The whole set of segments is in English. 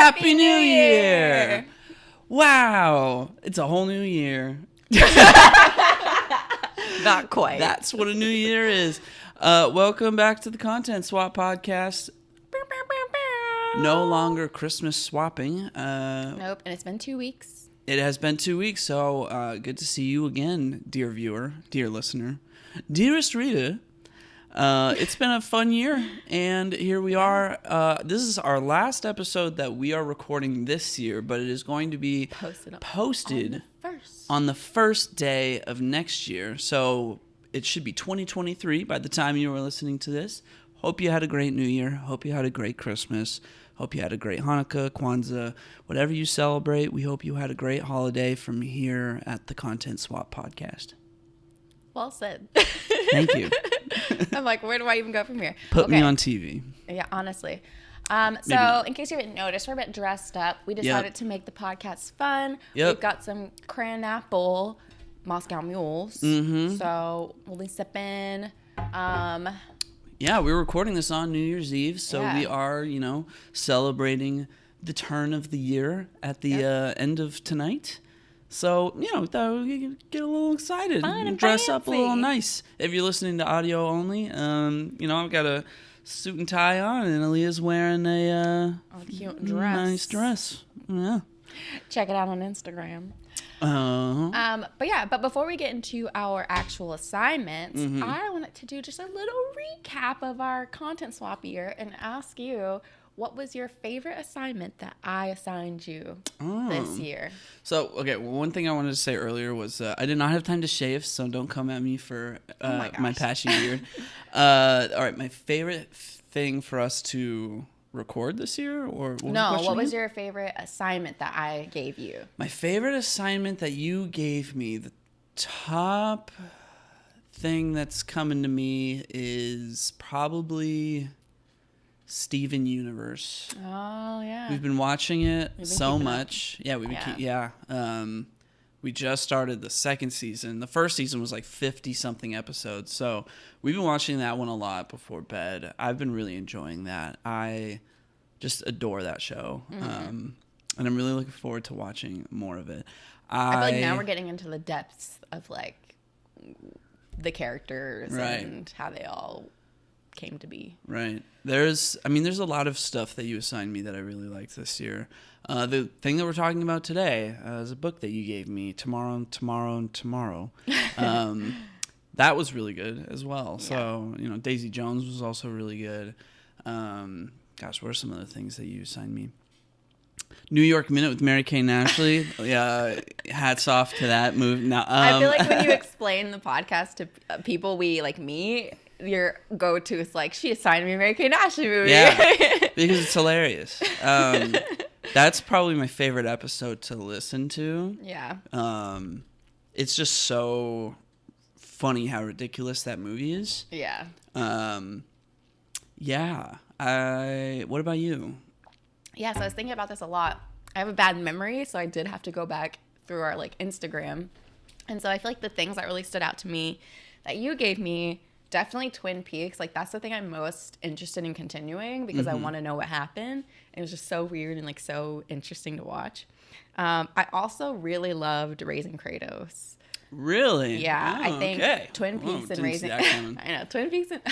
Happy New Year! Wow, it's a whole new year. Not quite. That's what a new year is. Welcome back to the Content Swap Podcast. No longer Christmas swapping. Nope, and it's been 2 weeks. It has been 2 weeks, so good to see you again, dear viewer, dear listener, dearest reader. It's been a fun year, and here we are. This is our last episode that we are recording this year, but it is going to be posted on the first day of next year. So it should be 2023 by the time you are listening to this. Hope you had a great New Year. Hope you had a great Christmas. Hope you had a great Hanukkah, Kwanzaa, whatever you celebrate. We hope you had a great holiday from here at the Content Swap Podcast. Well said. Thank you. I'm like, where do I even go from here? Put me on TV. Yeah, honestly. So in case you haven't noticed, we're a bit dressed up. We decided to make the podcast fun. Yep. We've got some cran apple Moscow mules. Mm-hmm. So we'll be sipping. Yeah, we're recording this on New Year's Eve, so Yeah. we are, celebrating the turn of the year at the end of tonight. So, thought we could get a little excited and dress up a little nice. If you're listening to audio only, I've got a suit and tie on, and Aaliyah's wearing a cute dress. Nice dress. Yeah. Check it out on Instagram. But before we get into our actual assignments, I wanted to do just a little recap of our content swap year and ask you, what was your favorite assignment that I assigned you this year? So, okay, one thing I wanted to say earlier was I did not have time to shave, so don't come at me for my patchy beard. All right, my favorite thing for us to record this year? What was your favorite assignment that I gave you? My favorite assignment that you gave me, the top thing that's coming to me is probably Steven Universe. Oh, yeah. We've been watching it so much. Yeah, we just started the second season. The first season was like 50-something episodes. So we've been watching that one a lot before bed. I've been really enjoying that. I just adore that show. And I'm really looking forward to watching more of it. I feel like now we're getting into the depths of like the characters and how they all came to be. Right. There's a lot of stuff that you assigned me that I really liked this year. The thing that we're talking about today is a book that you gave me, Tomorrow. That was really good as well. Yeah. So, Daisy Jones was also really good. What are some other things that you assigned me? New York Minute with Mary-Kate and Ashley. Yeah, hats off to that movie. Now, I feel like when you explain the podcast to people we like meet, your go-to is like, she assigned me a Mary-Kate and Ashley movie. Yeah, because it's hilarious. That's probably my favorite episode to listen to. Yeah. It's just so funny how ridiculous that movie is. Yeah. Yeah. What about you? Yeah, so I was thinking about this a lot. I have a bad memory, so I did have to go back through our Instagram. And so I feel like the things that really stood out to me that you gave me, definitely Twin Peaks. Like, that's the thing I'm most interested in continuing because I want to know what happened. It was just so weird and so interesting to watch. I also really loved Raising Kratos. Really? Yeah, I think Twin Peaks and Raising I know, Twin Peaks and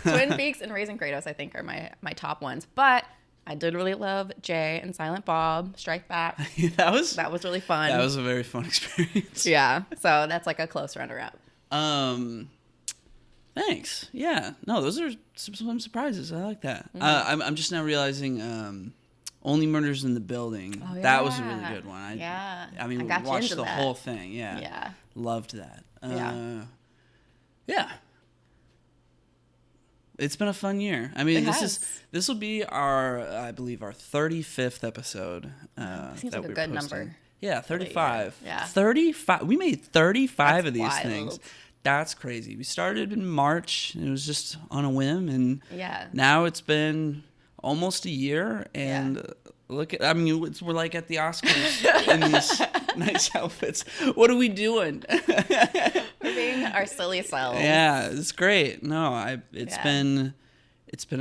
Twin Peaks and Raising Kratos I think are my top ones. But I did really love Jay and Silent Bob Strike Back. That was really fun. That was a very fun experience. Yeah. So that's like a close runner-up. Thanks. Yeah. No, those are some surprises. I like that. I'm just now realizing Only Murders in the Building. Oh, yeah. That was a really good one. We watched the whole thing. Yeah. Yeah. Loved that. Yeah. It's been a fun year. This will be our 35th episode. Seems like a good number. Yeah, 35. Yeah. 35. We made 35 of these things. That's crazy. We started in March. It was just on a whim, and now it's been almost a year. And look at, we're like at the Oscars in these nice outfits. What are we doing? We're being our silly selves. Yeah, it's great. No, it's been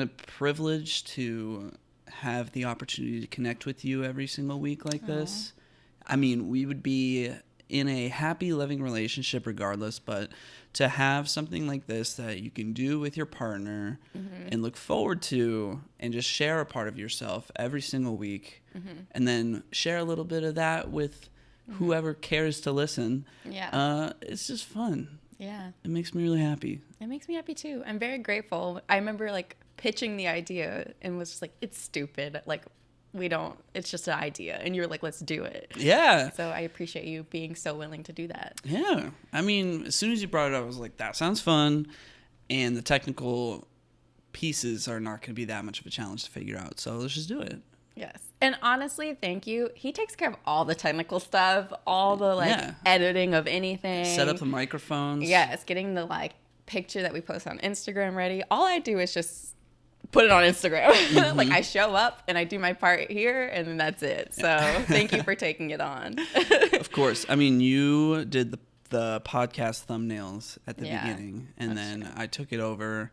a privilege to have the opportunity to connect with you every single week like this. I mean, we would be in a happy, loving relationship regardless, but to have something like this that you can do with your partner and look forward to and just share a part of yourself every single week and then share a little bit of that with whoever cares to listen. Yeah. It's just fun. Yeah. It makes me really happy. It makes me happy too. I'm very grateful. I remember like pitching the idea and was just like, it's stupid. Like, it's just an idea. And you're like, let's do it. Yeah. So I appreciate you being so willing to do that. Yeah. I mean, as soon as you brought it up, I was like, that sounds fun. And the technical pieces are not going to be that much of a challenge to figure out. So let's just do it. Yes. And honestly, thank you. He takes care of all the technical stuff, all the editing of anything. Set up the microphones. Yes. Getting the picture that we post on Instagram ready. All I do is just put it on Instagram. Like I show up and I do my part here and then that's it. So thank you for taking it on. Of course. I mean, you did the podcast thumbnails at the beginning and then true. I took it over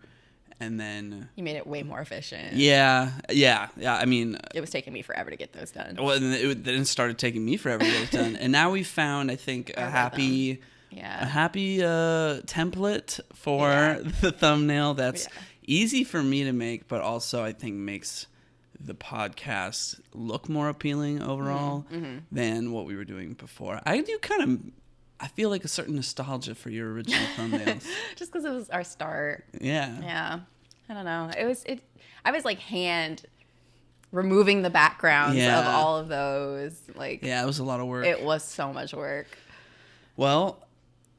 and then you made it way more efficient. Yeah. I mean, it was taking me forever to get those done. Well, then it started taking me forever to get it done. And now we found, I think, a happy template for the thumbnail that's easy for me to make, but also I think makes the podcast look more appealing overall than what we were doing before. I feel like a certain nostalgia for your original thumbnails. Just because it was our start. Yeah. Yeah. I don't know. I was like hand removing the backgrounds of all of those. Yeah, it was a lot of work. It was so much work. Well,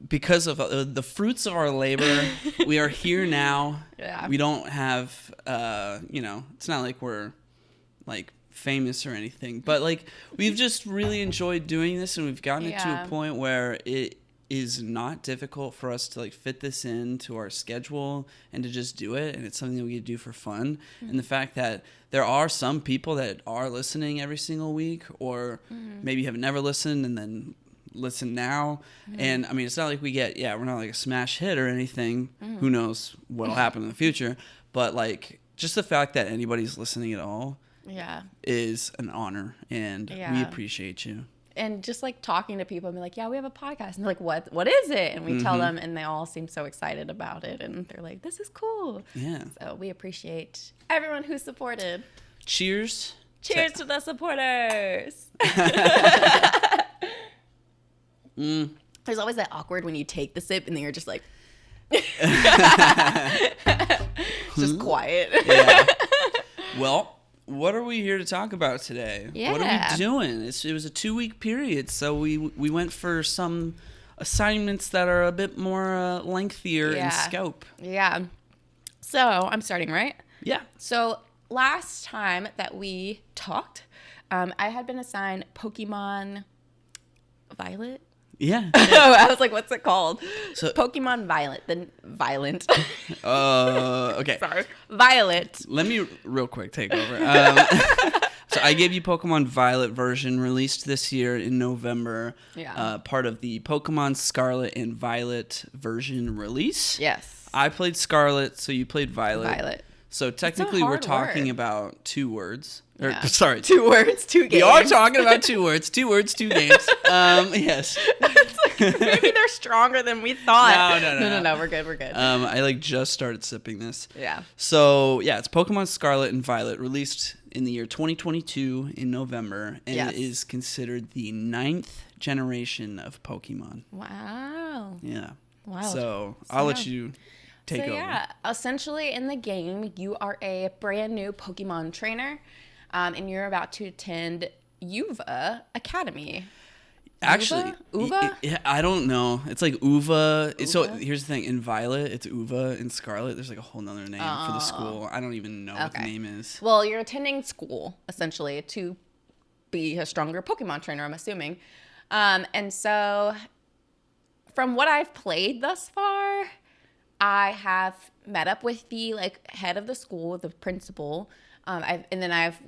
because of the fruits of our labor, we are here now. Yeah. We don't have, it's not like we're famous or anything, but we've just really enjoyed doing this, and we've gotten it to a point where it is not difficult for us to fit this into our schedule and to just do it, and it's something that we can do for fun. And the fact that there are some people that are listening every single week, or maybe have never listened and then listen now, and I mean, it's not like we get we're not like a smash hit or anything. Who knows what'll happen in the future, but just the fact that anybody's listening at all is an honor, and we appreciate you. And just talking to people and be like, we have a podcast, and they're like, what is it? And we tell them, and they all seem so excited about it, and they're like, this is cool. So we appreciate everyone who supported. Cheers to the supporters. There's always that awkward when you take the sip and then you're just like just quiet. Well, what are we here to talk about today? What are we doing? It was a 2-week period, so we went for some assignments that are a bit more lengthier in scope. So I'm starting, right? So last time that we talked, I had been assigned Pokemon Violet. I was like, what's it called? So, Pokemon Violet. Then Violent. Okay. Sorry. Violet. Let me real quick take over. So I gave you Pokemon Violet version released this year in November. Part of the Pokemon Scarlet and Violet version release. Yes. I played Scarlet, so you played Violet. So technically we're talking about 2 words. Sorry. 2 words, 2 games. We are talking about 2 words. 2 words, 2 games. Yes. Maybe they're stronger than we thought. No. We're good. I just started sipping this. Yeah. So it's Pokemon Scarlet and Violet, released in the year 2022 in November, and it is considered the 9th generation of Pokemon. Wow. Yeah. Wow. So I'll let you take over. Essentially in the game, you are a brand new Pokemon trainer, and you're about to attend Uva Academy. Actually, Uva? I don't know. It's like Uva. So here's the thing: in Violet, it's Uva. In Scarlet, there's a whole nother name for the school. I don't even know what the name is. Well, you're attending school essentially to be a stronger Pokemon trainer, I'm assuming. And so, from what I've played thus far, I have met up with the head of the school, the principal, and then I've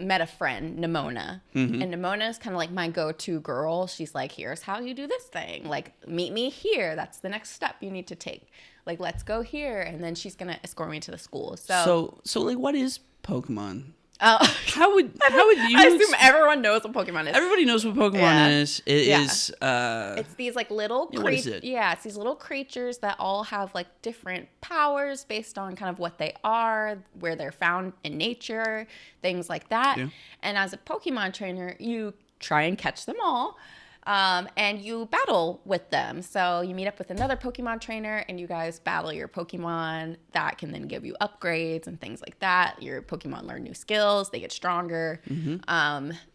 met a friend, Nimona. And Nimona is kind of my go-to girl. She's like, here's how you do this thing. Meet me here. That's the next step you need to take. Let's go here. And then she's going to escort me to the school. So what is Pokemon? How would you? I assume everyone knows what Pokemon is. Everybody knows what Pokemon is. It is. It's these like little what is it? Yeah, it's these little creatures that all have like different powers based on kind of what they are, where they're found in nature, things like that. Yeah. And as a Pokemon trainer, you try and catch them all. And you battle with them. So you meet up with another Pokemon trainer and you guys battle your Pokemon. That can then give you upgrades and things like that. Your Pokemon learn new skills. They get stronger.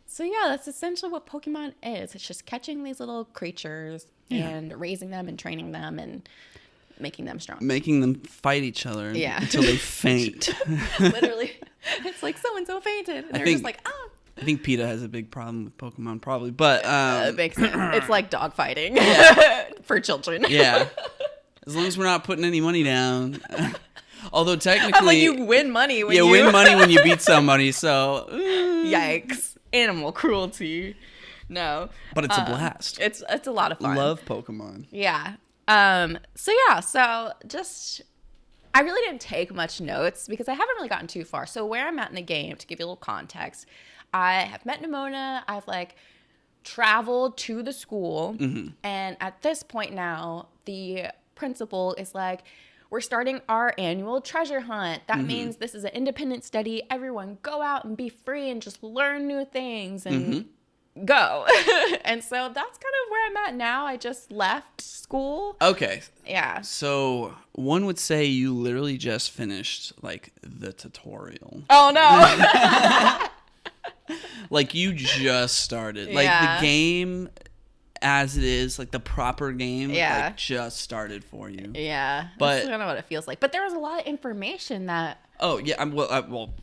So yeah, that's essentially what Pokemon is. It's just catching these little creatures and raising them and training them and making them strong. Making them fight each other until they faint. Literally. It's like so-and-so fainted. And they're just like, ah. I think PETA has a big problem with Pokemon, probably, but it makes sense. It's like dog fighting for children. Yeah, as long as we're not putting any money down. Although technically, like you win money when win money when you beat somebody. So yikes, animal cruelty. No, but it's a blast. It's a lot of fun. Love Pokemon. Yeah. So just. I really didn't take much notes because I haven't really gotten too far. So where I'm at in the game, to give you a little context, I have met Nimona. I've like traveled to the school. And at this point now, the principal is like, we're starting our annual treasure hunt. That means this is an independent study. Everyone go out and be free and just learn new things and go. And so that's kind of where I'm at now. I just left school. Okay. Yeah. So one would say you literally just finished like the tutorial. Oh no. Like you just started. Like the game as it is, like the proper game, like just started for you. Yeah. But that's kind of what it feels like. But there was a lot of information that. Oh yeah. Well.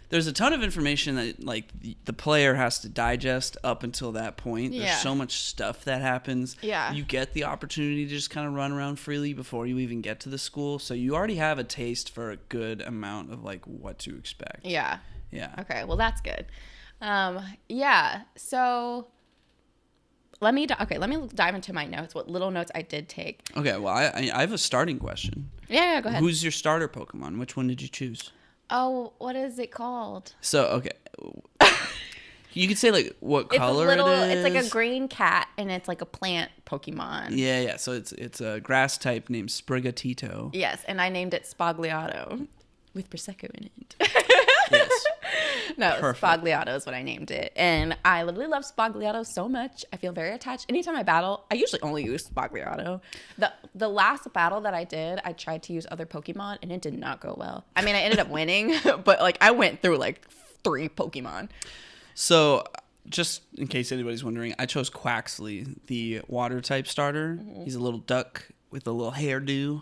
There's a ton of information that like the player has to digest up until that point. There's so much stuff that happens. Yeah. You get the opportunity to just kind of run around freely before you even get to the school. So you already have a taste for a good amount of like what to expect. Yeah. Yeah. Okay. Well, that's good. Yeah. So let me dive into my notes. What little notes I did take. Okay. Well, I have a starting question. Yeah. Go ahead. Who's your starter Pokemon? Which one did you choose? Oh, what is it called? So, okay. You could say, like, what color it is. It's like a green cat, and it's like a plant Pokemon. Yeah. So, it's a grass type named Sprigatito. Yes, and I named it Spagliato with Prosecco in it. Yes. No, Perfect. Spagliato is what I named it. And I literally love Spagliato so much. I feel very attached. Anytime I battle, I usually only use Spagliato. The last battle that I did, I tried to use other Pokemon, and it did not go well. I mean, I ended up winning, but like I went through like 3 Pokemon. So, just in case anybody's wondering, I chose Quaxley, the water type starter. He's a little duck with a little hairdo.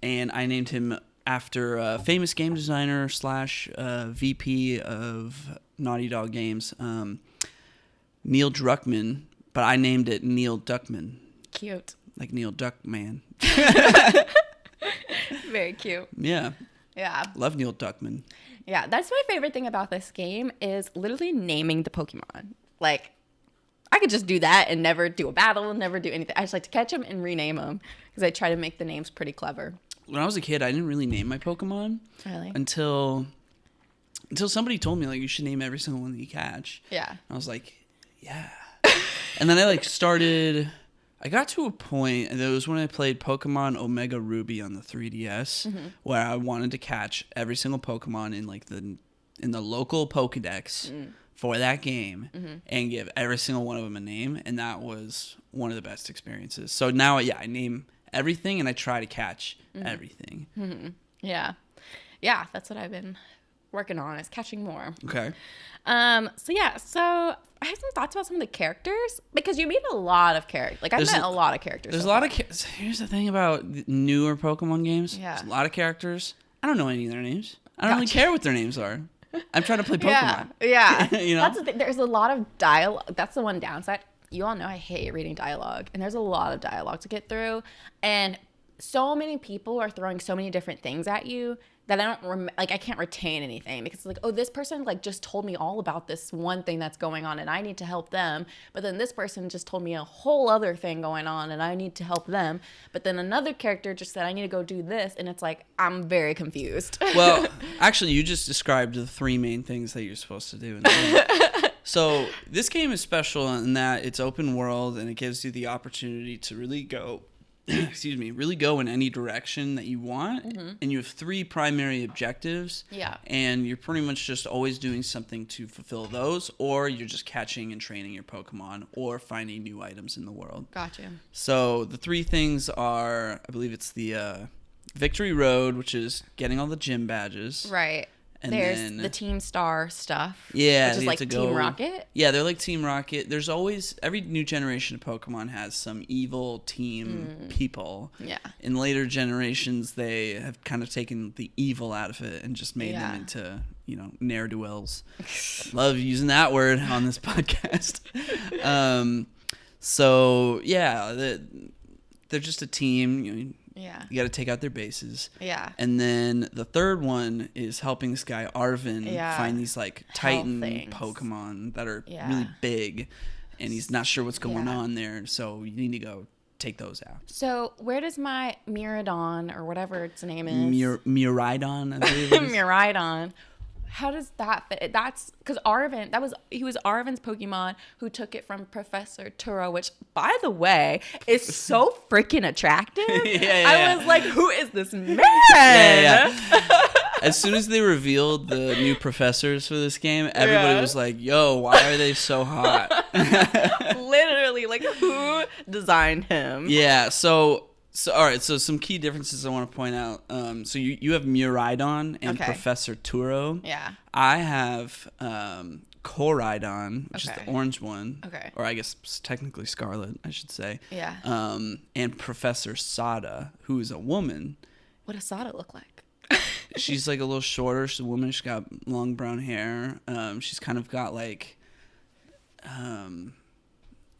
And I named him after a famous game designer / VP of Naughty Dog Games, Neil Druckmann, but I named it Neil Duckman. Cute. Like Neil Duckman. Very cute. Yeah. Yeah. Love Neil Duckman. Yeah, that's my favorite thing about this game is literally naming the Pokemon. Like, I could just do that and never do a battle, never do anything. I just like to catch them and rename them because I try to make the names pretty clever. When I was a kid, I didn't really name my Pokemon until somebody told me, like, you should name every single one that you catch. Yeah. And I was like, yeah. And then I, like, I got to a point, and it was when I played Pokemon Omega Ruby on the 3DS, where I wanted to catch every single Pokemon in, like, in the local Pokedex for that game and give every single one of them a name, and that was one of the best experiences. So now, I name everything, and I try to catch everything. Yeah. Yeah, that's what I've been working on, is catching more. Okay. So I have some thoughts about some of the characters, because you meet a lot of characters. Like, I've met a lot of characters. There's a lot of here's the thing about newer Pokemon games. Yeah. There's a lot of characters. I don't know any of their names. I don't really care what their names are. I'm trying to play Pokemon. Yeah. You know? That's the thing. There's a lot of dialogue. That's the one downside. You all know I hate reading dialogue, and there's a lot of dialogue to get through, and so many people are throwing so many different things at you that I don't like, I can't retain anything because it's like, oh, this person like just told me all about this one thing that's going on and I need to help them. But then this person just told me a whole other thing going on and I need to help them. But then another character just said, I need to go do this. And it's like, I'm very confused. Well, actually, you just described the 3 main things that you're supposed to do in the game. So this game is special in that it's open world and it gives you the opportunity to really go really go in any direction that you want. And you have 3 primary objectives. Yeah. And you're pretty much just always doing something to fulfill those, or you're just catching and training your Pokemon or finding new items in the world. Gotcha. So the 3 things are, I believe it's the Victory Road, which is getting all the gym badges. Right. And there's then the Team Star stuff. Yeah, which is like Team Rocket. Yeah, they're like Team Rocket. There's always, every new generation of Pokemon has some evil team people. Yeah. In later generations, they have kind of taken the evil out of it and just made them into, ne'er-do-wells. Love using that word on this podcast. So yeah, they're just a team. Yeah. You got to take out their bases. Yeah. And then the third one is helping this guy Arvin find these like Titan Pokemon that are really big, and he's not sure what's going on there. So you need to go take those out. So where does my Miraidon or whatever its name is? Miraidon, I believe it is. Miraidon. How does that fit? That's because Arvin, he was Arvin's Pokemon who took it from Professor Turo, which, by the way, is so freaking attractive. I was like, who is this man? As soon as they revealed the new professors for this game, everybody was like, yo, why are they so hot? Literally, like, who designed him? Yeah, so all right, so some key differences I want to point out. So you have Miraidon and Professor Turo. Yeah. I have Koraidon, which is the orange one. Okay. Or I guess technically Scarlet, I should say. Yeah. And Professor Sada, who is a woman. What does Sada look like? She's like a little shorter. She's a woman. She's got long brown hair. She's kind of got like...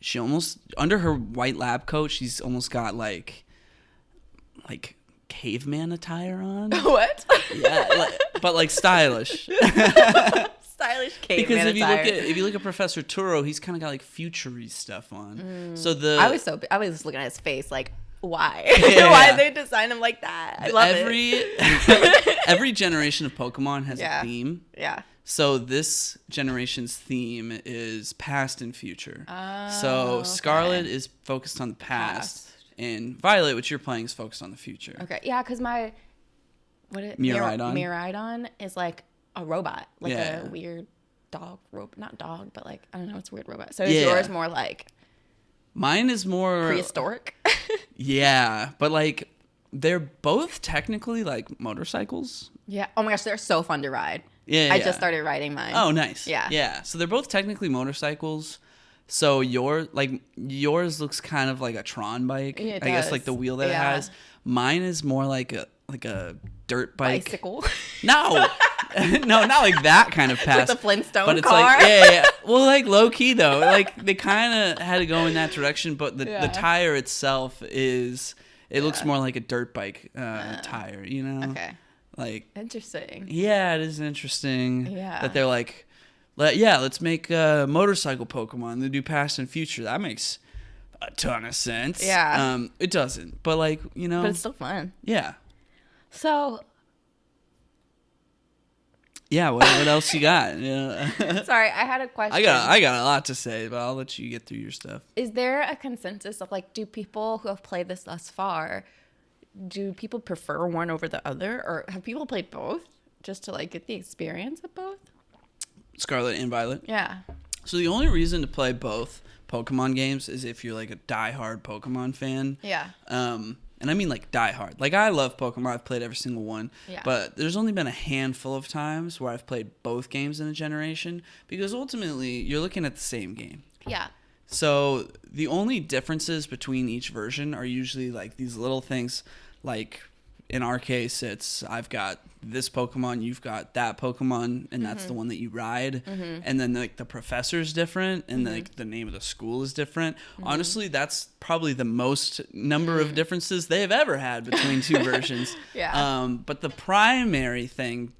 she almost... Under her white lab coat, she's almost got like caveman attire on. What? Yeah, but like stylish. Stylish caveman because attire. if you look at Professor Turo, he's kind of got like futury stuff on. So I was looking at his face like, why? Why did they design him like that? I love it. Every generation of Pokemon has a theme. Yeah. So this generation's theme is past and future. So Scarlet is focused on the past. And Violet, which you're playing, is focused on the future. Okay, yeah, because Miraidon is like a robot, like a weird dog robot, not dog, but like I don't know, it's a weird robot. So is yours more like? Mine is more prehistoric. Yeah, but like they're both technically like motorcycles. Yeah. Oh my gosh, they're so fun to ride. Yeah. I just started riding mine. Oh, nice. Yeah. Yeah. So they're both technically motorcycles. So yours looks kind of like a Tron bike. It I guess does. like the wheel that it has. Mine is more like a dirt bike. Bicycle. No. No, not like that kind of past. Like the Flintstone but it's car. like yeah. Well, like low key though. Like they kind of had to go in that direction, but the tire itself looks more like a dirt bike tire, you know? Okay. Like interesting. Yeah, it is interesting. Yeah. That they're like, let's make a motorcycle Pokemon. They do past and future. That makes a ton of sense. Yeah. It doesn't, but like But it's still fun. Yeah. So. Yeah. What else you got? Yeah. Sorry, I had a question. I got a lot to say, but I'll let you get through your stuff. Is there a consensus of like, do people who have played this thus far, do people prefer one over the other, or have people played both just to like get the experience of both? Scarlet and Violet. Yeah. So the only reason to play both Pokemon games is if you're like a diehard Pokemon fan. Yeah. And I mean like diehard. Like I love Pokemon. I've played every single one. Yeah. But there's only been a handful of times where I've played both games in a generation because ultimately you're looking at the same game. Yeah. So the only differences between each version are usually like these little things like in our case, it's I've got this Pokemon, you've got that Pokemon, and that's the one that you ride. And then like the professor's different, and like the name of the school is different. Honestly, that's probably the most number of differences they have ever had between two versions. But the primary thing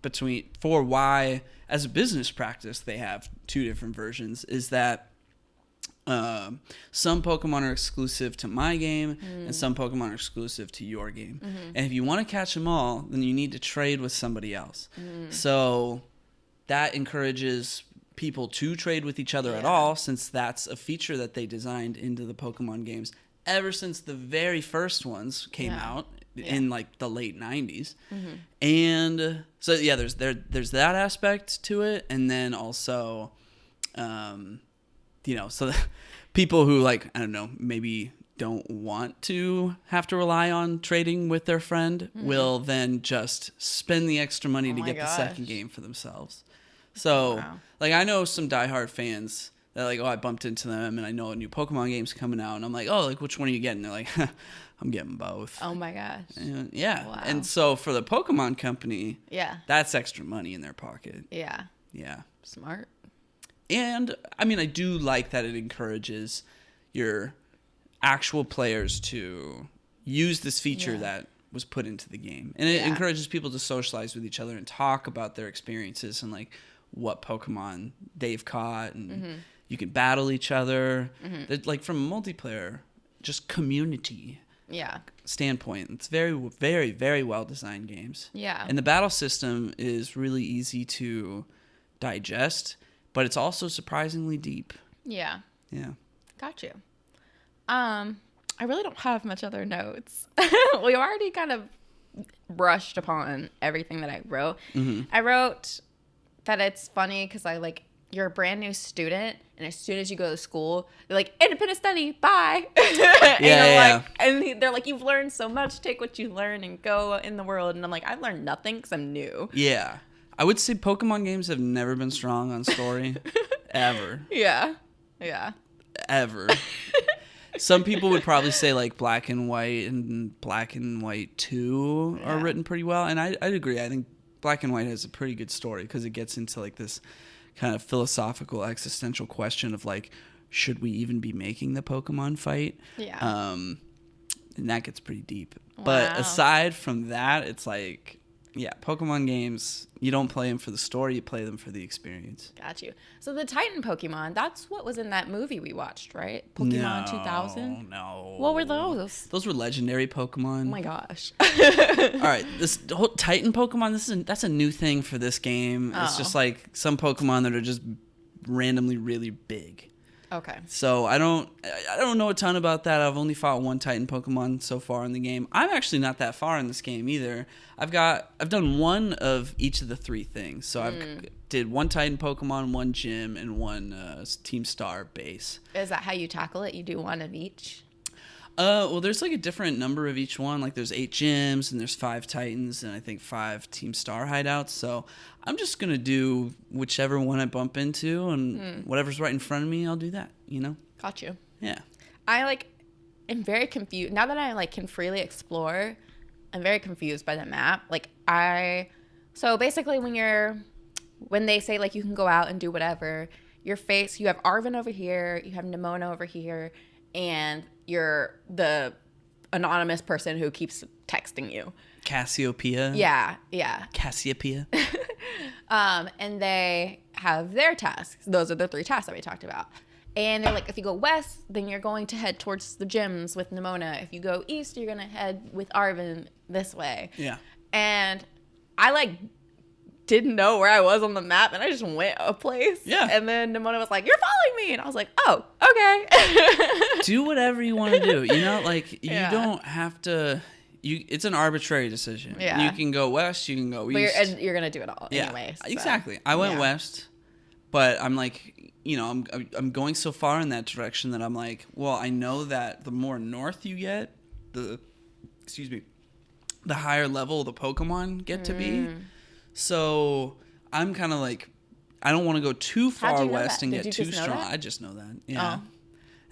for why, as a business practice, they have two different versions is that some Pokemon are exclusive to my game, and some Pokemon are exclusive to your game. And if you want to catch them all, then you need to trade with somebody else. So that encourages people to trade with each other at all, since that's a feature that they designed into the Pokemon games ever since the very first ones came out in like the late 90s. And so yeah, there's that aspect to it, and then also so people who like, I don't know, maybe don't want to have to rely on trading with their friend will then just spend the extra money to get the second game for themselves. So like, I know some diehard fans that like, oh, I bumped into them and I know a new Pokemon game's coming out, and I'm like, oh, like which one are you getting? They're like, I'm getting both. Oh my gosh. And, and so for the Pokemon company, that's extra money in their pocket. Yeah Smart. And I mean, I do like that it encourages your actual players to use this feature that was put into the game. And it encourages people to socialize with each other and talk about their experiences and like what Pokemon they've caught. And you can battle each other. Like from a multiplayer, just community standpoint, it's very, very, very well designed games. And the battle system is really easy to digest, but it's also surprisingly deep. Yeah. Got you. I really don't have much other notes. We already kind of brushed upon everything that I wrote. I wrote that it's funny because you're a brand new student, and as soon as you go to school, they're like, independent study, bye. And they're like, you've learned so much, take what you learn and go in the world. And I'm like, I've learned nothing because I'm new. I would say Pokemon games have never been strong on story. Ever. Ever. Some people would probably say like Black and White and Black and White 2 are written pretty well. And I'd agree. I think Black and White has a pretty good story because it gets into like this kind of philosophical existential question of like, should we even be making the Pokemon fight? And that gets pretty deep. But aside from that, it's like, Pokemon games, you don't play them for the story, you play them for the experience. Got you. So the Titan Pokemon, that's what was in that movie we watched, right? Pokemon 2000? No. What were those? Those were legendary Pokemon. Oh my gosh. All right, this whole Titan Pokemon, that's a new thing for this game. It's just like some Pokemon that are just randomly really big. Okay. So I don't know a ton about that. I've only fought one Titan Pokemon so far in the game. I'm actually not that far in this game either. I've done one of each of the three things. So I've did one Titan Pokemon, one gym, and one Team Star base. Is that how you tackle it? You do one of each? Well, there's like a different number of each one. Like there's 8 gyms and there's 5 Titans and I think 5 Team Star hideouts. So I'm just going to do whichever one I bump into, and whatever's right in front of me, I'll do that, Got you. Yeah. I am very confused. Now that I can freely explore, I'm very confused by the map. So basically when they say you can go out and do whatever, you have Arven over here, you have Nimona over here, and you're the anonymous person who keeps texting you. Cassiopeia. Yeah. Cassiopeia. And they have their tasks. Those are the 3 tasks that we talked about. And they're like, if you go west, then you're going to head towards the gyms with Nimona. If you go east, you're going to head with Arven this way. Yeah. And I didn't know where I was on the map, and I just went a place. Yeah. And then Nimona was like, you're following me. And I was like, oh, okay. Do whatever you want to do. You don't have to... it's an arbitrary decision. Yeah. You can go west, you can go east. And you're going to do it all anyway. So. Exactly. I went west, but I'm like, I'm going so far in that direction that I'm like, well, I know that the more north you get, the higher level the Pokemon get to be. So I'm kind of like, I don't want to go too far west and get too strong. I just know that. Yeah.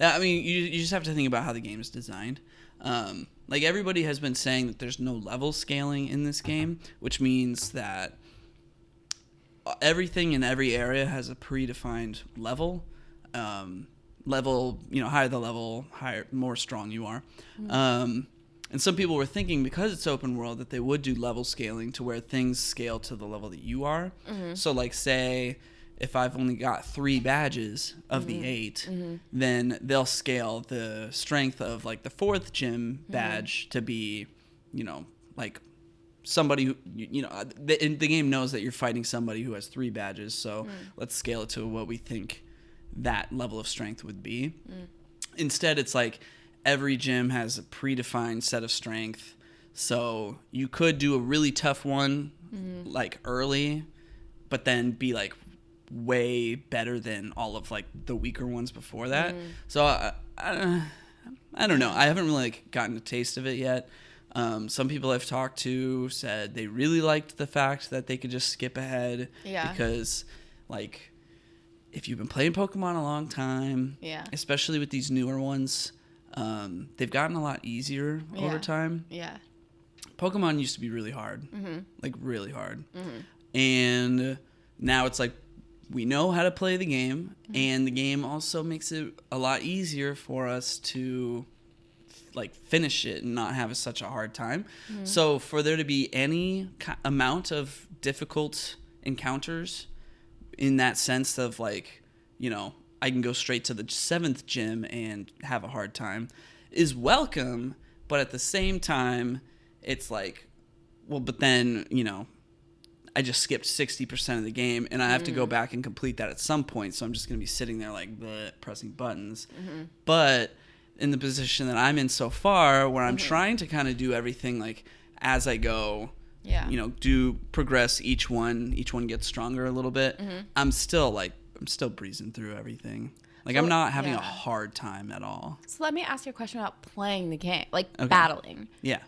I mean, you just have to think about how the game is designed. Like everybody has been saying that there's no level scaling in this game, which means that everything in every area has a predefined level. Higher the level, higher, more strong you are. And some people were thinking, because it's open world, that they would do level scaling to where things scale to the level that you are. So like, say if I've only got 3 badges of the 8, then they'll scale the strength of like the 4th gym badge to be, like somebody who, the game knows that you're fighting somebody who has 3 badges. So let's scale it to what we think that level of strength would be. Instead, it's like every gym has a predefined set of strength. So you could do a really tough one like early, but then be like way better than all of like the weaker ones before that. So I don't know. I haven't really like gotten a taste of it yet. Some people I've talked to said they really liked the fact that they could just skip ahead. Because like, if you've been playing Pokemon a long time, especially with these newer ones, they've gotten a lot easier over time. Pokemon used to be really hard, like really hard. And now it's like, we know how to play the game, and the game also makes it a lot easier for us to like finish it and not have such a hard time. So for there to be any amount of difficult encounters in that sense of like, I can go straight to the 7th gym and have a hard time is welcome. But at the same time, it's like, well, but then, I just skipped 60% of the game, and I have to go back and complete that at some point. So I'm just going to be sitting there like pressing buttons. But in the position that I'm in so far, where I'm trying to kind of do everything like as I go, do progress each one gets stronger a little bit. I'm still breezing through everything. Like, so, I'm not having a hard time at all. So let me ask you a question about playing the game, like battling. Yeah.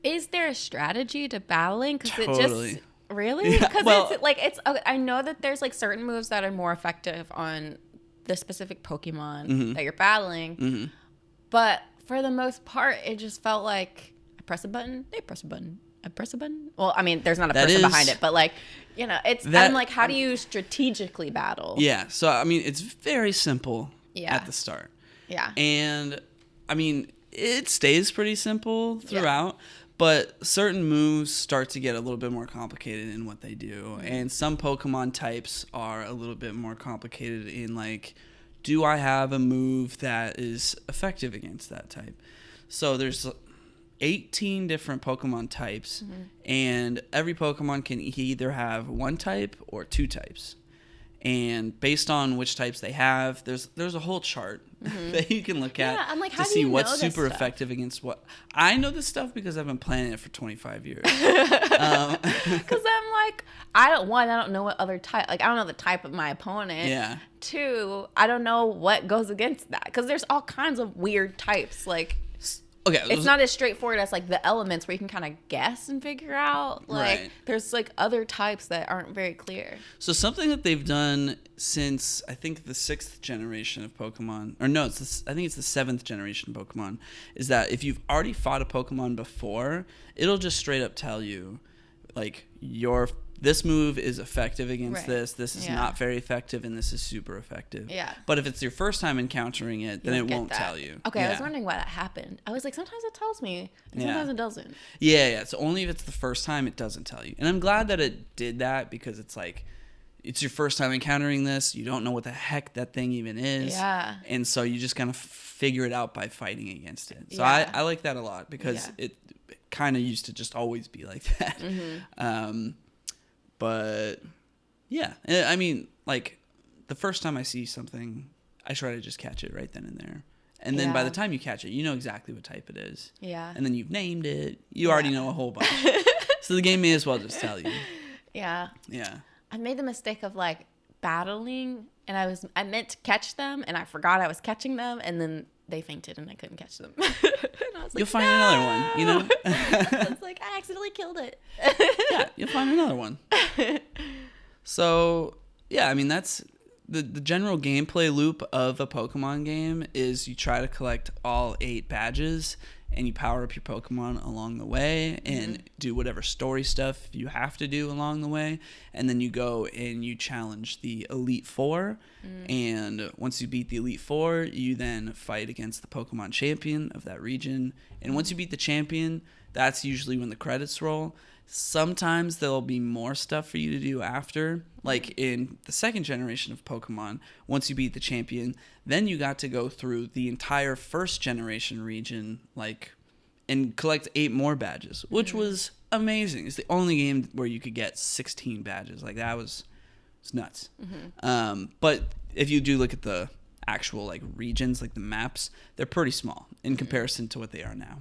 Is there a strategy to battling? Because totally. It just really because it's I know that there's like certain moves that are more effective on the specific Pokemon that you're battling, but for the most part, it just felt like I press a button, they press a button, I press a button. Well, I mean, there's not a person behind it, but like, it's I'm like, how do you strategically battle? Yeah, so I mean, it's very simple at the start. Yeah, and I mean, it stays pretty simple throughout. But certain moves start to get a little bit more complicated in what they do. And some Pokemon types are a little bit more complicated in, like, do I have a move that is effective against that type? So there's 18 different Pokemon types, and every Pokemon can either have 1 type or 2 types. And based on which types they have, there's a whole chart that you can look at to see what's super effective against what. I know this stuff because I've been playing it for 25 years. Because I'm like, I don't know what other type. Like, I don't know the type of my opponent. Yeah. 2, I don't know what goes against that because there's all kinds of weird types. Like, okay, it's not as straightforward as like the elements where you can kind of guess and figure out. Like, there's like other types that aren't very clear. So something that they've done since I think the 6th generation of Pokemon, or no, I think it's the 7th generation Pokemon, is that if you've already fought a Pokemon before, it'll just straight up tell you, like, this move is effective against this is not very effective, and this is super effective. Yeah. But if it's your first time encountering it, then it won't tell you. Okay, I was wondering why that happened. I was like, sometimes it tells me, and sometimes it doesn't. Yeah. So only if it's the first time, it doesn't tell you. And I'm glad that it did that because it's like, it's your first time encountering this. You don't know what the heck that thing even is. Yeah. And so you just kind of figure it out by fighting against it. So I like that a lot because it kind of used to just always be like that. But yeah, I mean, like, the first time I see something, I try to just catch it right then and there. And then by the time you catch it, you know exactly what type it is. Yeah. And then you've named it. You already know a whole bunch. So the game may as well just tell you. Yeah. Yeah. I made the mistake of like battling, and I meant to catch them, and I forgot I was catching them, and then they fainted, and I couldn't catch them. And I was like, you'll find another one, you know? I was like, I accidentally killed it. Yeah, you'll find another one. So, yeah, I mean, that's the general gameplay loop of a Pokemon game is you try to collect all 8 badges, and you power up your Pokemon along the way and do whatever story stuff you have to do along the way. And then you go and you challenge the Elite Four. And once you beat the Elite Four, you then fight against the Pokemon champion of that region. And once you beat the champion, that's usually when the credits roll. Sometimes there'll be more stuff for you to do after. Like in the second generation of Pokemon, once you beat the champion, then you got to go through the entire first generation region, like, and collect 8 more badges, which was amazing. It's the only game where you could get 16 badges. Like, that was nuts. But if you do look at the actual, like, regions, like the maps, they're pretty small in comparison to what they are now.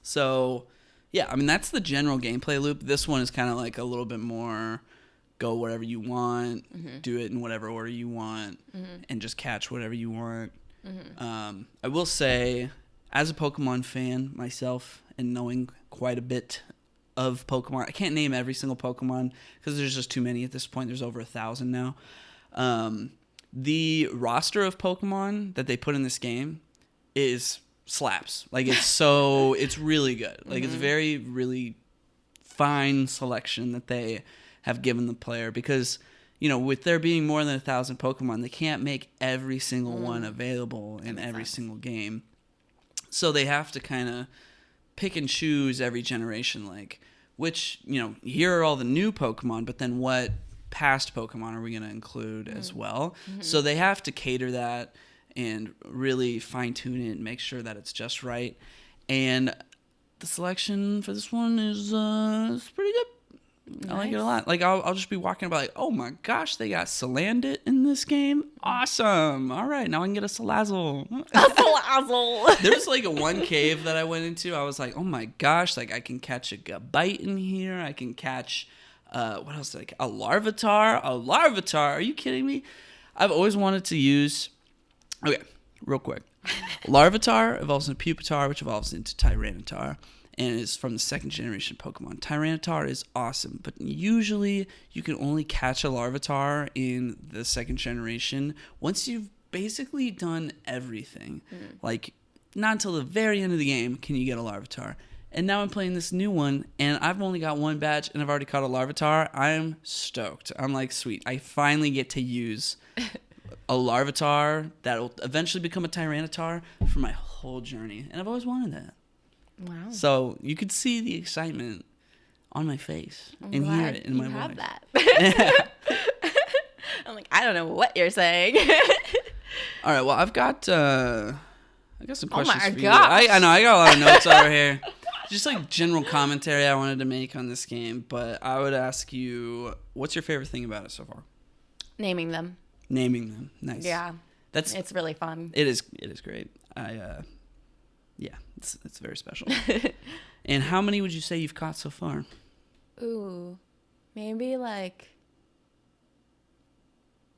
So, yeah, I mean, that's the general gameplay loop. This one is kind of like a little bit more go wherever you want, do it in whatever order you want, and just catch whatever you want. I will say, as a Pokemon fan myself and knowing quite a bit of Pokemon, I can't name every single Pokemon because there's just too many at this point. There's over 1,000 now. The roster of Pokemon that they put in this game is slaps. Like, it's really good. Like, it's a very, really fine selection that they have given the player because, you know, with there being more than 1,000 Pokemon, they can't make every single one available in every single game. So they have to kind of pick and choose every generation, like, which, you know, here are all the new Pokemon, but then what past Pokemon are we going to include as well? So they have to cater that and really fine-tune it and make sure that it's just right. And the selection for this one is pretty good. Nice. I like it a lot. Like, I'll just be walking about like, oh my gosh, they got Salandit in this game. Awesome. All right, now I can get a Salazzle. A Salazzle. There's like a one cave that I went into. I was like, oh my gosh, like I can catch a Gabite in here. I can catch, what else? Like a Larvitar. A Larvitar. Are you kidding me? I've always wanted to use, okay, real quick. Larvitar evolves into Pupitar, which evolves into Tyranitar, and is from the second generation Pokemon. Tyranitar is awesome, but usually you can only catch a Larvitar in the second generation once you've basically done everything. Like, not until the very end of the game can you get a Larvitar. And now I'm playing this new one, and I've only got 1 badge, and I've already caught a Larvitar. I am stoked. I'm like, sweet. I finally get to use a Larvitar that will eventually become a Tyranitar for my whole journey. And I've always wanted that. Wow. So you could see the excitement on my face and hear it in my voice. Have that. I'm like, I don't know what you're saying. All right, well, I've got some questions for you. I know, I got a lot of notes over here. Just like general commentary I wanted to make on this game, but I would ask you, what's your favorite thing about it so far? Naming them. Nice. Yeah. It's really fun. It is great. Yeah, it's very special. And how many would you say you've caught so far? Ooh, maybe like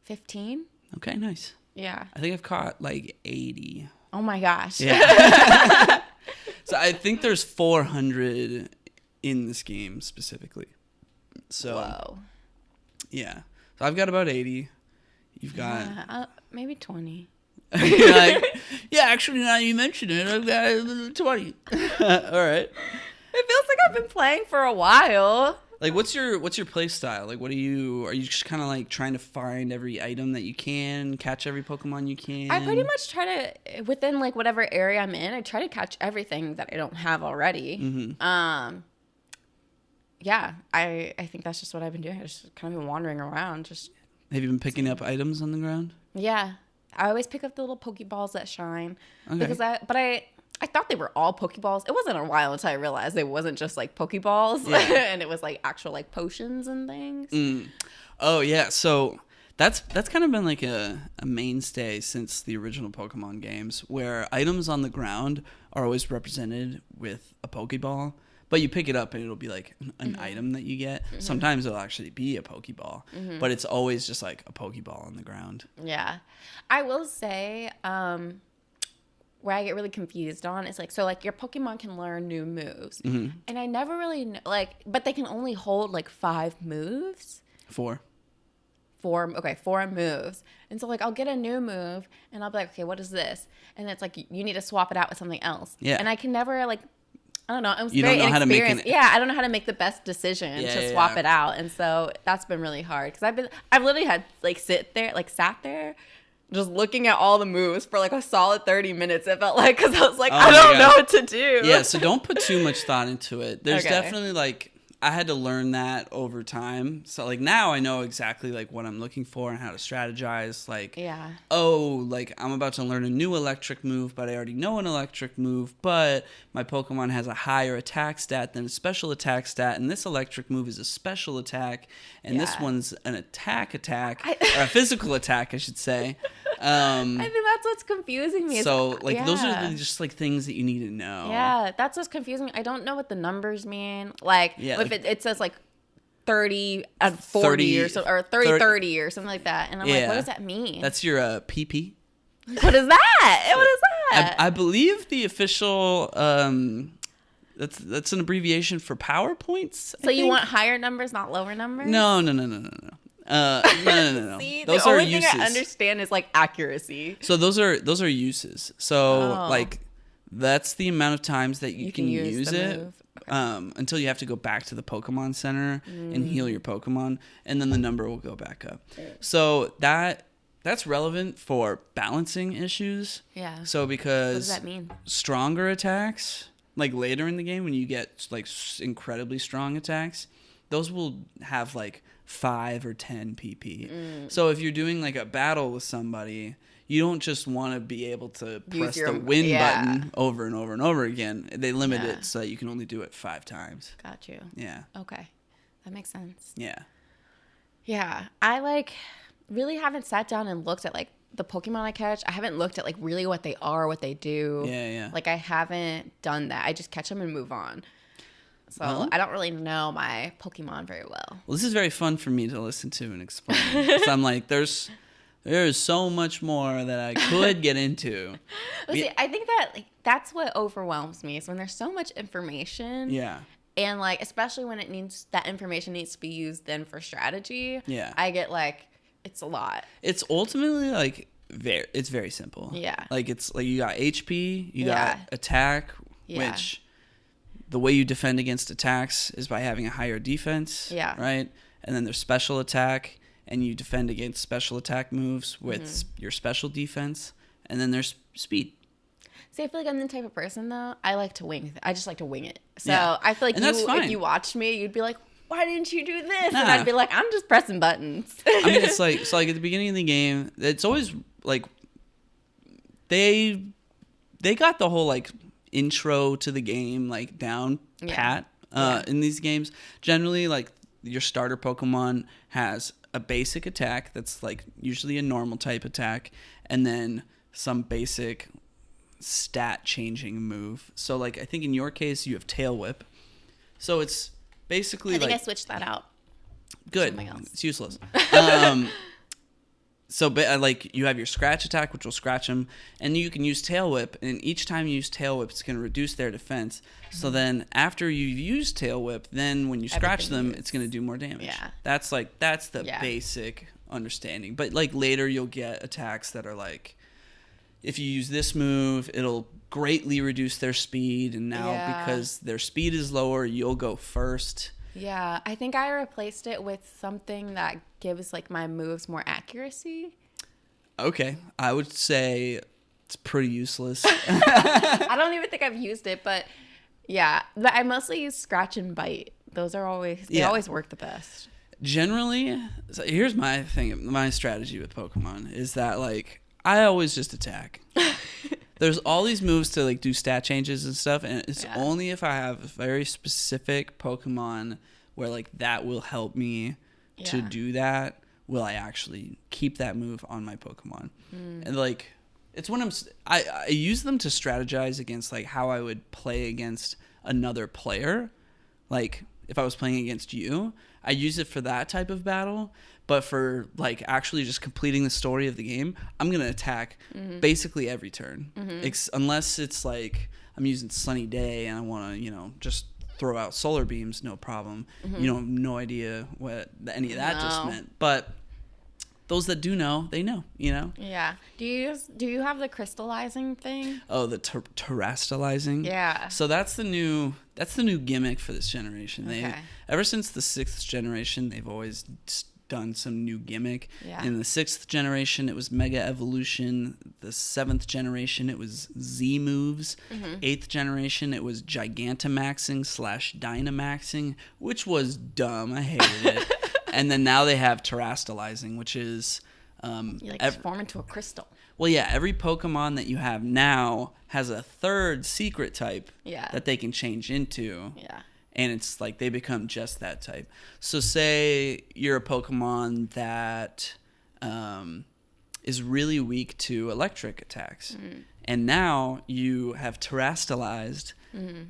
15. Okay, nice. Yeah. I think I've caught like 80. Oh my gosh. Yeah. So I think there's 400 in this game specifically. So, whoa. Yeah. So I've got about 80. You've got maybe 20. Like, yeah, actually, now you mention it, I've got 20. All right. It feels like I've been playing for a while. Like, what's your play style? Like, are you just kind of like trying to find every item that you can, catch every Pokemon you can? I pretty much try to, within like whatever area I'm in, I try to catch everything that I don't have already. Yeah, I think that's just what I've been doing. I've just kind of been wandering around. Have you been picking up items on the ground? Yeah. I always pick up the little Pokeballs that shine. Okay. Because I thought they were all Pokeballs. It wasn't a while until I realized it wasn't just like Pokeballs. Yeah. And it was like actual like potions and things. Oh yeah. So that's kind of been like a mainstay since the original Pokemon games, where items on the ground are always represented with a Pokeball. But you pick it up and it'll be like an item that you get. Sometimes it'll actually be a Pokeball. But it's always just like a Pokeball on the ground. Yeah. I will say, where I get really confused on is like, so like your Pokemon can learn new moves. And I never really know, like, but they can only hold like 5 moves. 4. four moves. And so like I'll get a new move and I'll be like, okay, what is this? And it's like you need to swap it out with something else. Yeah. And I can never like, I don't know. I was You very don't know how to make inexperienced. Yeah, I don't know how to make the best decision to swap it out. And so that's been really hard because I've literally had like sat there just looking at all the moves for like a solid 30 minutes. It felt like, because I was like, I don't know what to do. Yeah, so don't put too much thought into it. There's Okay. definitely like, I had to learn that over time. So like now I know exactly like what I'm looking for and how to strategize. Like, Yeah. oh, like I'm about to learn a new electric move, but I already know an electric move, but my Pokemon has a higher attack stat than a special attack stat, and this electric move is a special attack, and this Yeah. one's an attack, or a physical attack, I should say. I think that's what's confusing me. So like those are Yeah. just like things that you need to know. Yeah, that's what's confusing me. I don't know what the numbers mean. Like, Yeah, if like- it says like 30 and 40 30 or so, or 30 or something like that. And I'm like, Yeah. what does that mean? That's your PP. What is that? What is that? I believe the official that's an abbreviation for power points. So you want higher numbers, not lower numbers? No. No. See, Those the are only thing uses. I understand is like accuracy. So those are uses. So Oh. like that's the amount of times that you can use the it. move. Until you have to go back to the Pokemon Center and heal your Pokemon, and then the number will go back up. So that's relevant for balancing issues. Yeah. So What because does that mean? stronger attacks, like later in the game when you get like incredibly strong attacks, those will have like 5 or 10 PP. So if you're doing like a battle with somebody, you don't just want to be able to press the win button over and over and over again. They limit it so that you can only do it 5 times. Got you. Yeah. Okay. That makes sense. Yeah. Yeah. I like really haven't sat down and looked at like the Pokemon I catch. I haven't looked at like really what they are, what they do. Yeah. Like I haven't done that. I just catch them and move on. So Well, I don't really know my Pokemon very well. Well, this is very fun for me to listen to and explain. So I'm like, there's so much more that I could get into. But see, I think that like that's what overwhelms me is when there's so much information. Yeah. And like especially when that information needs to be used then for strategy. Yeah. I get like it's a lot. It's ultimately like it's very simple. Yeah. Like it's like you got HP, you Yeah. got attack, Yeah. which the way you defend against attacks is by having a higher defense. Yeah. Right? And then there's special attack, and you defend against special attack moves with Mm-hmm. your special defense. And then there's speed. See, I feel like I'm the type of person though. I like to wing. I just like to wing it. So Yeah. I feel like And that's if fine. you watched me, you'd be like, "Why didn't you do this?" Nah. And I'd be like, "I'm just pressing buttons." I mean, it's like, so like at the beginning of the game, it's always like they got the whole like intro to the game like down pat in these games. Generally, like your starter Pokemon has a basic attack that's like usually a normal type attack, and then some basic stat changing move. So like I think in your case you have Tail Whip. So it's basically I think like I switched that out. good. Something else. It's useless. So, like, you have your scratch attack, which will scratch them, and you can use Tail Whip, and each time you use Tail Whip, it's going to reduce their defense. So then, after you use Tail Whip, then when you scratch Everything them, it's going to do more damage. Yeah. That's the basic understanding. But, like, later you'll get attacks that are like, if you use this move, it'll greatly reduce their speed, and now because their speed is lower, you'll go first. Yeah, I think I replaced it with something that gives like my moves more accuracy. Okay, I would say it's pretty useless. I don't even think I've used it, but yeah, but I mostly use scratch and bite. Those are always they always work the best. Generally, so here's my thing, my strategy with Pokemon is that like I always just attack. There's all these moves to like do stat changes and stuff, and it's only if I have a very specific Pokemon where like that will help me to do that will I actually keep that move on my Pokemon. And like it's when I use them to strategize against like how I would play against another player. Like if I was playing against you, I use it for that type of battle. But for like actually just completing the story of the game, I'm gonna attack basically every turn, unless it's like I'm using Sunny Day and I want to just throw out solar beams, no problem. You don't have no idea what any of that just meant. But those that do know, they know, you know? Yeah. Do you have the crystallizing thing? Oh, the terastallizing? Yeah. So that's the new gimmick for this generation. Okay. Ever since the 6th generation, they've always done some new gimmick. Yeah. In the 6th generation, it was Mega Evolution. The 7th generation, it was Z moves. 8th generation, it was Gigantamaxing / Dynamaxing, which was dumb. I hated it. And then now they have terastallizing, which is You transform into a crystal. well, yeah, every Pokemon that you have now has a third secret type that they can change into. Yeah. And it's like they become just that type. So say you're a Pokemon that is really weak to electric attacks. And now you have terastallized.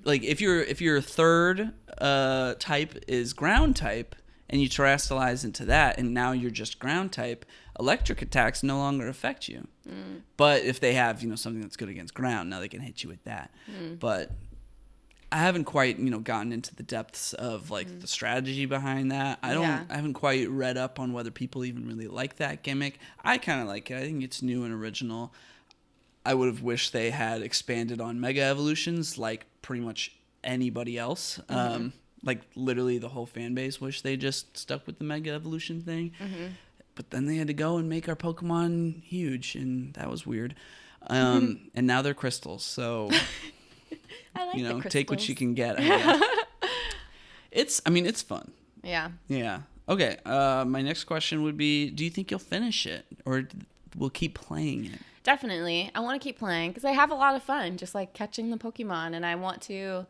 Like if your third type is ground type and you terastallize into that and now you're just ground type, electric attacks no longer affect you. But if they have, something that's good against ground, now they can hit you with that. But I haven't quite, gotten into the depths of like the strategy behind that. I haven't quite read up on whether people even really like that gimmick. I kind of like it. I think it's new and original. I would have wished they had expanded on Mega Evolutions like pretty much anybody else. Like literally the whole fan base wished they just stuck with the Mega Evolution thing. But then they had to go and make our Pokemon huge, and that was weird. And now they're crystals, so... I like the crystals. Take what you can get. I guess. It's fun. Yeah. Yeah. Okay. My next question would be: do you think you'll finish it, or we'll keep playing it? Definitely. I want to keep playing because I have a lot of fun, just like catching the Pokemon, and I want to.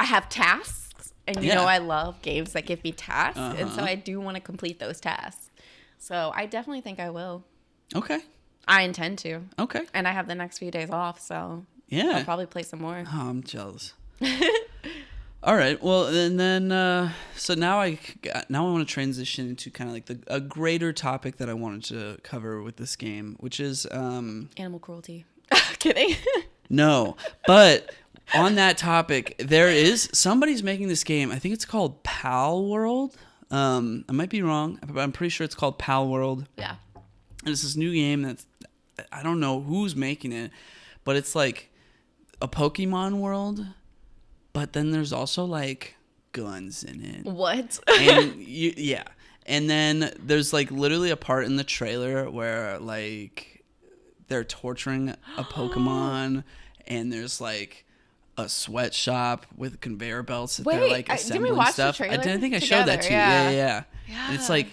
I have tasks, and I love games that give me tasks, and so I do want to complete those tasks. So I definitely think I will. Okay. I intend to. Okay. And I have the next few days off, so. Yeah. I'll probably play some more. Oh, I'm jealous. All right. Well, and then, so now I want to transition into kind of like a greater topic that I wanted to cover with this game, which is... animal cruelty. Kidding. No. But on that topic, somebody's making this game. I think it's called Pal World. I might be wrong, but I'm pretty sure it's called Pal World. Yeah. And it's this new game that's... I don't know who's making it, but it's like... a Pokemon world, but then there's also like guns in it. What? And and then there's like literally a part in the trailer where like they're torturing a Pokemon, and there's like a sweatshop with conveyor belts that they're like assembling did we watch stuff. The trailer I think I together? showed that to you. Yeah. And it's like,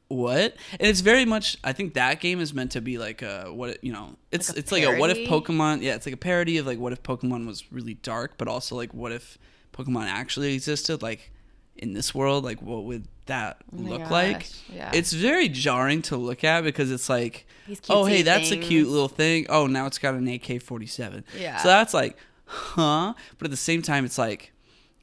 what? And it's very much, I think that game is meant to be like it's like a what if Pokemon, it's like a parody of like what if Pokemon was really dark, but also like what if Pokemon actually existed, like in this world, like what would that look like? Yeah. It's very jarring to look at because it's like, oh hey, that's a cute little thing. Oh, now it's got an AK-47. Yeah. So that's like, huh? But at the same time, it's like,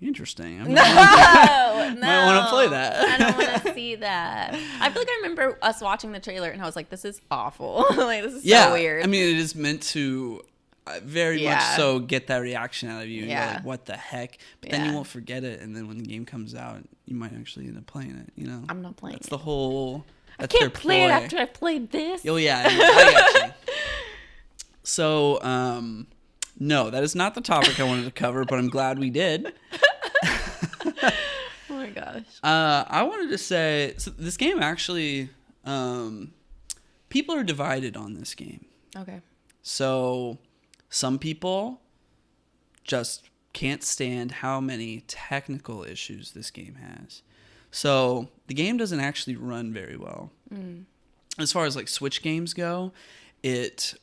interesting. Might want to play that. I don't want to see that. I feel like I remember us watching the trailer and I was like, this is awful. Like, this is so weird. I mean, it is meant to very much so get that reaction out of you. And you're like, what the heck? But then you won't forget it. And then when the game comes out, you might actually end up playing it, I'm not playing That's the whole... That's I can't play it after I've played this. Oh, yeah. I got you. So, no, that is not the topic I wanted to cover, but I'm glad we did. Oh my gosh. I wanted to say, so this game actually, people are divided on this game. Okay. So some people just can't stand how many technical issues this game has. So the game doesn't actually run very well. As far as like Switch games go, it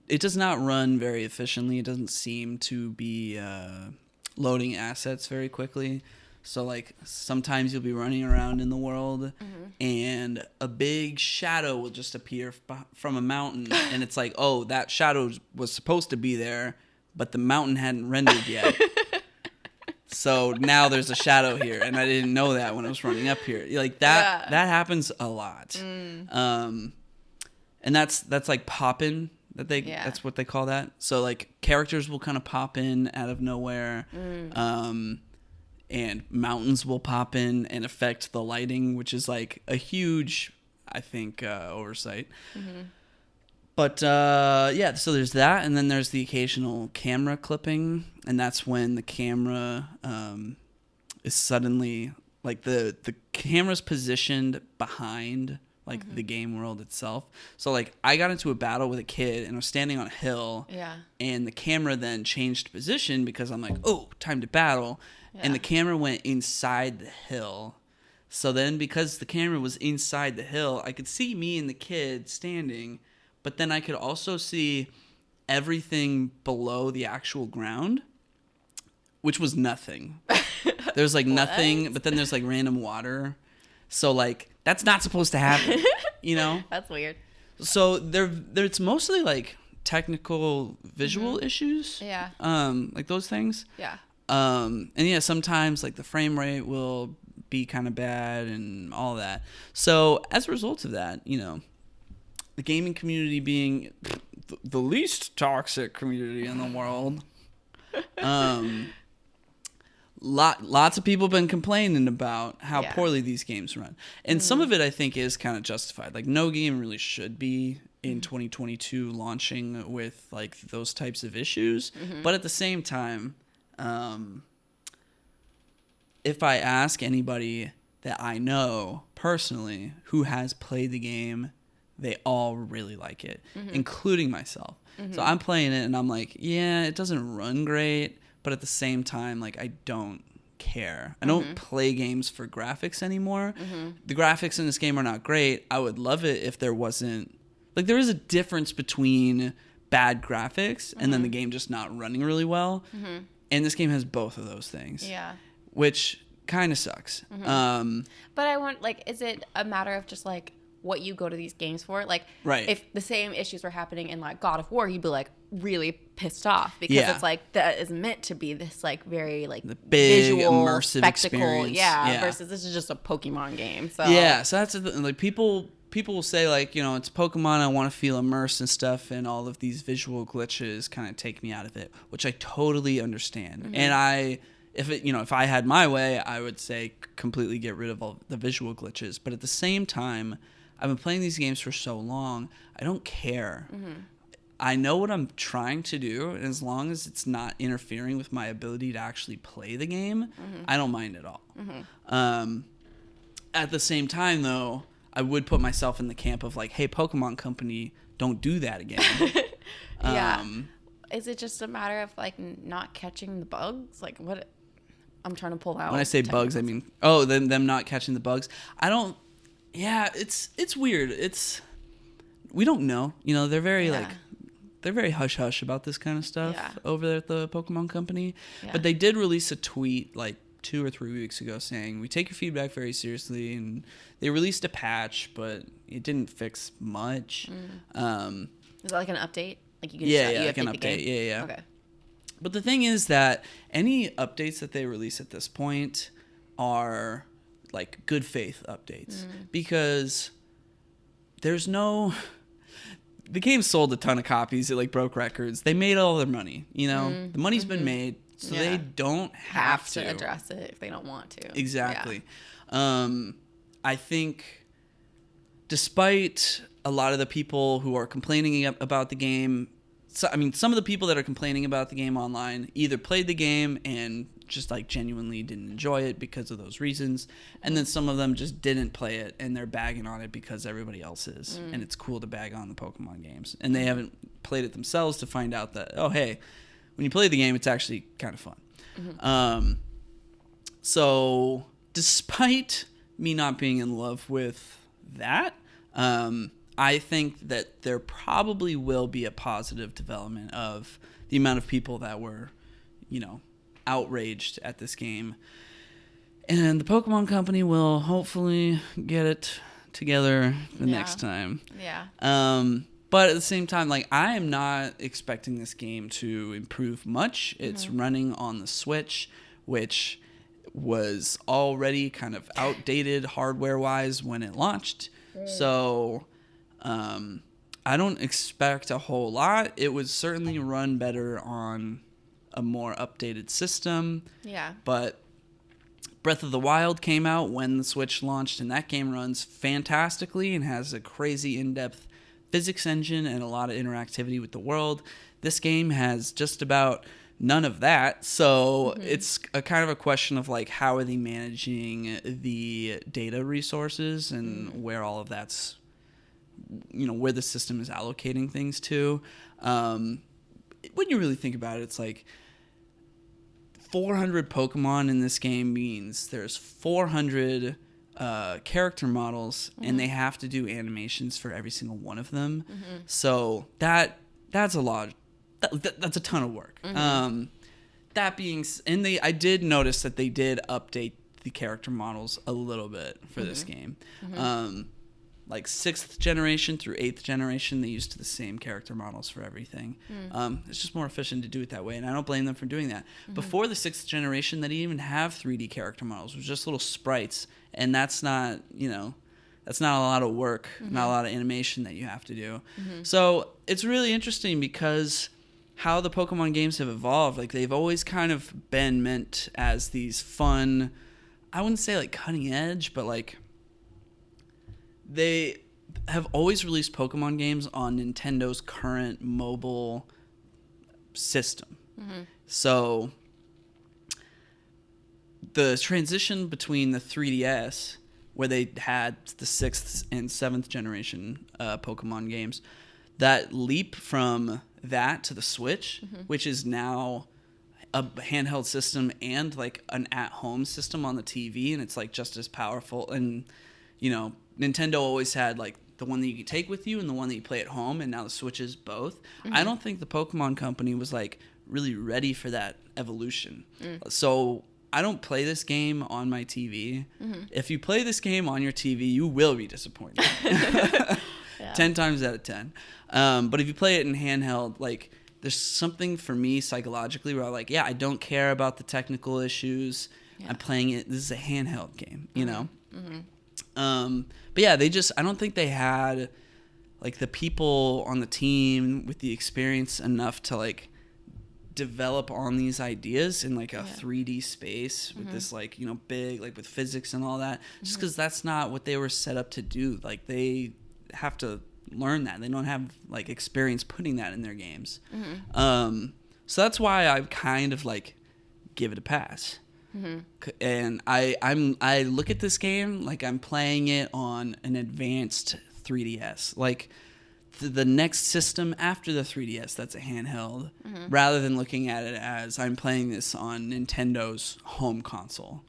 does not run very efficiently. It doesn't seem to be loading assets very quickly. So like sometimes you'll be running around in the world and a big shadow will just appear from a mountain, and it's like, oh, that shadow was supposed to be there, but the mountain hadn't rendered yet. So now there's a shadow here, and I didn't know that when I was running up here. Like that happens a lot. And that's like poppin'. That's what they call that. So like characters will kind of pop in out of nowhere. and mountains will pop in and affect the lighting, which is like a huge, I think, oversight. But yeah, so there's that, and then there's the occasional camera clipping, and that's when the camera is suddenly like the camera's positioned behind like the game world itself. So like I got into a battle with a kid and I was standing on a hill, and the camera then changed position because I'm like, oh, time to battle, and the camera went inside the hill. So then because the camera was inside the hill, I could see me and the kid standing. But then I could also see everything below the actual ground, which was nothing. There's like nothing, but then there's like random water. So like that's not supposed to happen, you know? That's weird. So it's mostly like technical visual issues. Yeah. Like those things. Yeah. And yeah, sometimes like the frame rate will be kind of bad and all that. So as a result of that, you know, the gaming community being the least toxic community in the world, lots of people have been complaining about how poorly these games run. And some of it I think is kind of justified. Like no game really should be in 2022 launching with like those types of issues. But at the same time, if I ask anybody that I know personally who has played the game, they all really like it, including myself. So I'm playing it and I'm like, yeah, it doesn't run great, but at the same time, like I don't care. I don't play games for graphics anymore. The graphics in this game are not great. I would love it if there wasn't, like there is a difference between bad graphics and then the game just not running really well. And this game has both of those things. Yeah. Which kind of sucks. But I want, like, is it a matter of just like what you go to these games for? Like, if the same issues were happening in like God of War, you'd be like really pissed off because it's like that is meant to be this like very like the big visual immersive spectacle, experience. Versus this is just a Pokemon game. So so that's like people will say like, you know, it's Pokemon, I want to feel immersed and stuff, and all of these visual glitches kind of take me out of it, which I totally understand. And if I had my way, I would say completely get rid of all the visual glitches. But at the same time, I've been playing these games for so long, I don't care. I know what I'm trying to do, and as long as it's not interfering with my ability to actually play the game, I don't mind at all. At the same time, though, I would put myself in the camp of like, hey, Pokemon Company, don't do that again. Is it just a matter of like not catching the bugs? Like what? I'm trying to pull out. When I say bugs, I mean them not catching the bugs. I don't. Yeah, it's weird. We don't know. You know, they're very they're very hush hush about this kind of stuff over there at the Pokemon Company. But they did release a tweet like 2 or 3 weeks ago saying we take your feedback very seriously, and they released a patch, but it didn't fix much. Is that like an update? Like you can like an update. Yeah. Okay. But the thing is that any updates that they release at this point are like good faith updates because there's no. The game sold a ton of copies. It like broke records. They made all their money. You know, the money's been made, so they don't have to address it if they don't want to. Exactly. I think, despite a lot of the people who are complaining about the game, some of the people that are complaining about the game online either played the game and just like genuinely didn't enjoy it because of those reasons, and then some of them just didn't play it and they're bagging on it because everybody else is, and it's cool to bag on the Pokemon games, and they haven't played it themselves to find out that, oh hey, when you play the game it's actually kind of fun. So despite me not being in love with that, I think that there probably will be a positive development of the amount of people that were, you know, outraged at this game. And the Pokemon Company will hopefully get it together the next time. But at the same time, like, I am not expecting this game to improve much. It's running on the Switch, which was already kind of outdated hardware-wise when it launched. So I don't expect a whole lot. It would certainly run better on a more updated system. But Breath of the Wild came out when the Switch launched, and that game runs fantastically and has a crazy in-depth physics engine and a lot of interactivity with the world. This game has just about none of that, so it's a kind of a question of like, how are they managing the data resources and where all of that's, where the system is allocating things to. When you really think about it, it's like 400 Pokemon in this game means there's 400 character models, and they have to do animations for every single one of them. So that's a lot. That's a ton of work. That being, I did notice that they did update the character models a little bit for this game. Like 6th generation through 8th generation, they used the same character models for everything. It's just more efficient to do it that way, and I don't blame them for doing that. Before the 6th generation, they didn't even have 3D character models. It was just little sprites, and that's not, that's not a lot of work, not a lot of animation that you have to do. So it's really interesting because how the Pokemon games have evolved, like they've always kind of been meant as these fun, I wouldn't say like cutting edge, but like they have always released Pokemon games on Nintendo's current mobile system. So the transition between the 3DS, where they had the 6th and 7th generation Pokemon games, that leap from that to the Switch, which is now a handheld system and like an at-home system on the TV, and it's like just as powerful. And Nintendo always had like the one that you could take with you and the one that you play at home, and now the Switch is both. I don't think the Pokemon Company was like really ready for that evolution. So I don't play this game on my TV. If you play this game on your TV, you will be disappointed. 10 times out of 10. But if you play it in handheld, like there's something for me psychologically where I'm like, I don't care about the technical issues. I'm playing it. This is a handheld game, But yeah, I don't think they had like the people on the team with the experience enough to like develop on these ideas in like a 3D space with this like, big, like with physics and all that, just because that's not what they were set up to do. Like they have to learn that. They don't have like experience putting that in their games. So that's why I kind of like give it a pass. And I look at this game like I'm playing it on an advanced 3DS, like the next system after the 3DS that's a handheld, rather than looking at it as I'm playing this on Nintendo's home console.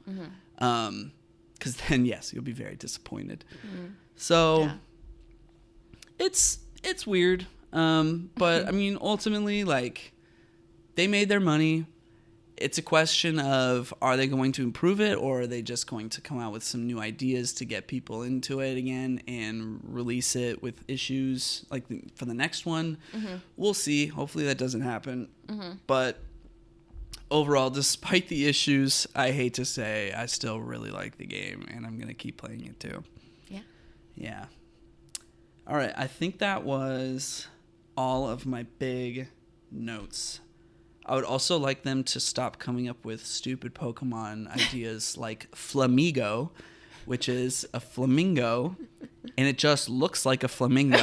Because then, yes, you'll be very disappointed. So it's weird. But I mean, ultimately, like they made their money. It's a question of, are they going to improve it, or are they just going to come out with some new ideas to get people into it again and release it with issues like for the next one? We'll see. Hopefully that doesn't happen. But overall, despite the issues, I hate to say, I still really like the game, and I'm going to keep playing it too. Yeah. All right. I think that was all of my big notes. I would also like them to stop coming up with stupid Pokemon ideas like Flamigo, which is a flamingo, and it just looks like a flamingo,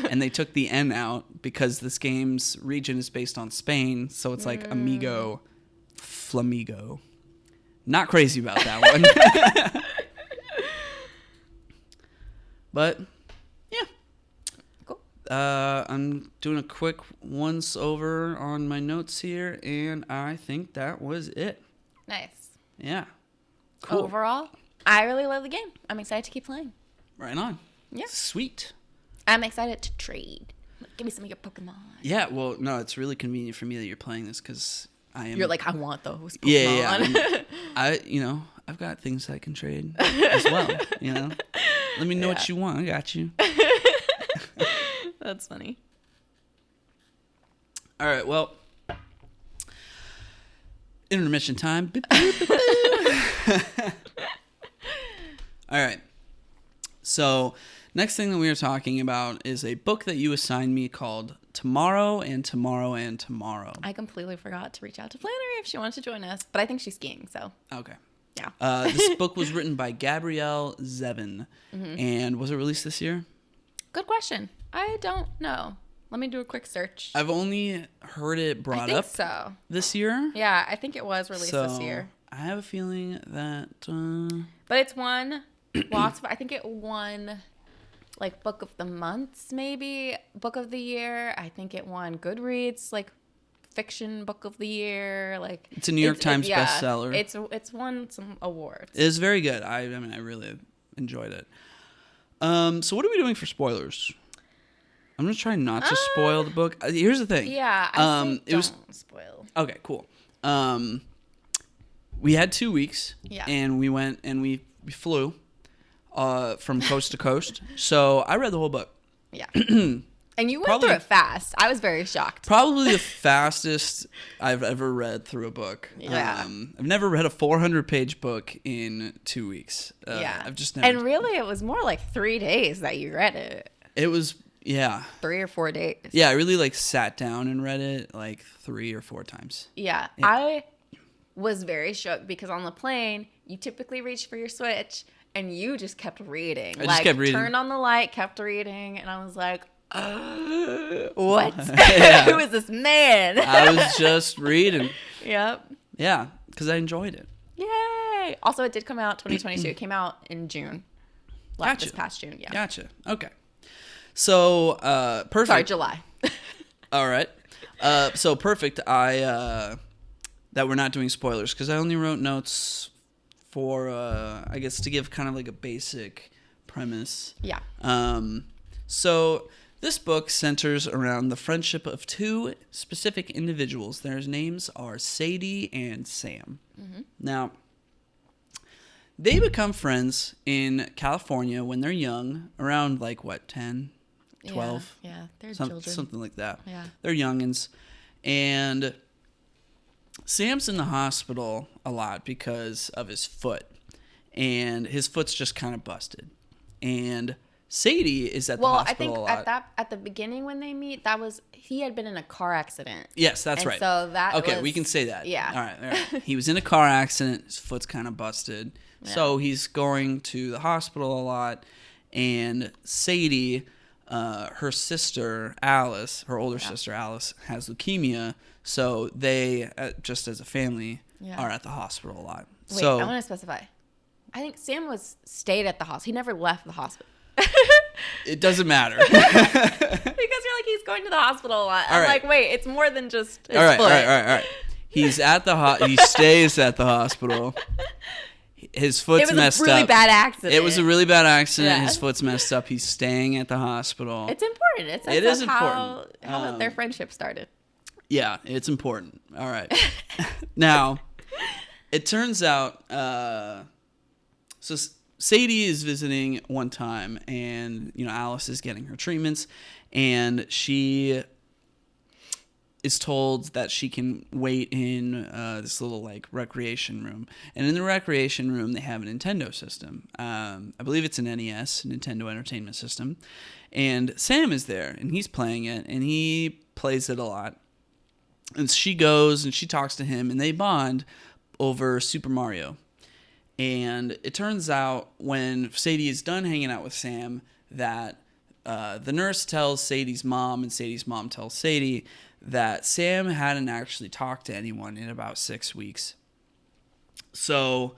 and they took the N out because this game's region is based on Spain, so it's like Amigo Flamigo. Not crazy about that one. But I'm doing a quick once over on my notes here, and I think that was it. Nice. Yeah. Cool. Overall, I really love the game. I'm excited to keep playing. Right on. Yeah. Sweet. I'm excited to trade. Give me some of your Pokemon. Yeah, well, no, it's really convenient for me that you're playing this because I am... You're like, I want those Pokemon. Yeah. I've got things I can trade as well, Let me know what you want. I got you. That's funny. All right, well, intermission time. All right. So, next thing that we are talking about is a book that you assigned me called Tomorrow and Tomorrow and Tomorrow. I completely forgot to reach out to Flannery if she wanted to join us, but I think she's skiing, so. Okay. Yeah. This book was written by Gabrielle Zevin. And was it released this year? Good question. I don't know. Let me do a quick search. I've only heard it brought up so. this year. Yeah, I think it was released this year. I have a feeling that... But it's won lots of... I think it won, like, Book of the Months, maybe. Book of the Year. I think it won Goodreads, like, Fiction Book of the Year. Like, it's a New York Times bestseller. It's won some awards. It is very good. I mean, I really enjoyed it. So what are we doing for spoilers? I'm going to try not to spoil the book. Here's the thing. Yeah, I say don't spoil. Okay, cool. We had 2 weeks. Yeah. And we went and we flew from coast to coast. So I read the whole book. Yeah. And you went through it fast. I was very shocked. Probably the fastest I've ever read through a book. Yeah. I've never read a 400-page book in 2 weeks. Yeah. I've just never. And really, it was more like 3 days that you read it. It was, yeah. 3 or 4 days. Yeah, I really like sat down and read it like 3 or 4 times. Yeah. I was very shook because on the plane, you typically reach for your Switch and you just kept reading. I just kept reading. Turned on the light, kept reading, and I was like, what? Yeah. Who is this man? I was just reading. Yep. Yeah, because I enjoyed it. Yay. Also, it did come out 2022. It came out in June. Gotcha. This past June, yeah. Gotcha. Okay. So, perfect. Sorry, July. All right. So perfect. That we're not doing spoilers because I only wrote notes for, I guess, to give kind of like a basic premise. Yeah. So this book centers around the friendship of 2 specific individuals. Their names are Sadie and Sam. Mm-hmm. Now, they become friends in California when they're young, around like what, 10, 12? Yeah, they're children. Something like that. Yeah. They're youngins. And Sam's in the hospital a lot because of his foot. And his foot's just kind of busted. And Sadie is at the hospital a lot. At the beginning when they meet, he had been in a car accident. Yes, that's right. So we can say that. Yeah. All right. He was in a car accident. His foot's kind of busted. Yeah. So he's going to the hospital a lot. And Sadie, her sister Alice, her older sister Alice, has leukemia. So they, just as a family, are at the hospital a lot. Wait, I want to specify. I think Sam stayed at the hospital. He never left the hospital. It doesn't matter. Because you're like, he's going to the hospital a lot. I'm like, wait, it's more than just his foot. All right. He's at he stays at the hospital. His foot's messed up. It was a really bad accident. It was a really bad accident. Yeah. His foot's messed up. He's staying at the hospital. It's important. It is important. How their friendship started. Yeah, it's important. All right. Now, it turns out, so Sadie is visiting one time, and Alice is getting her treatments, and she is told that she can wait in this little like recreation room, and in the recreation room they have a Nintendo system. I believe it's an NES, Nintendo Entertainment System, and Sam is there, and he's playing it, and he plays it a lot. And she goes and she talks to him, and they bond over Super Mario. And it turns out when Sadie is done hanging out with Sam that the nurse tells Sadie's mom, and Sadie's mom tells Sadie that Sam hadn't actually talked to anyone in about 6 weeks. So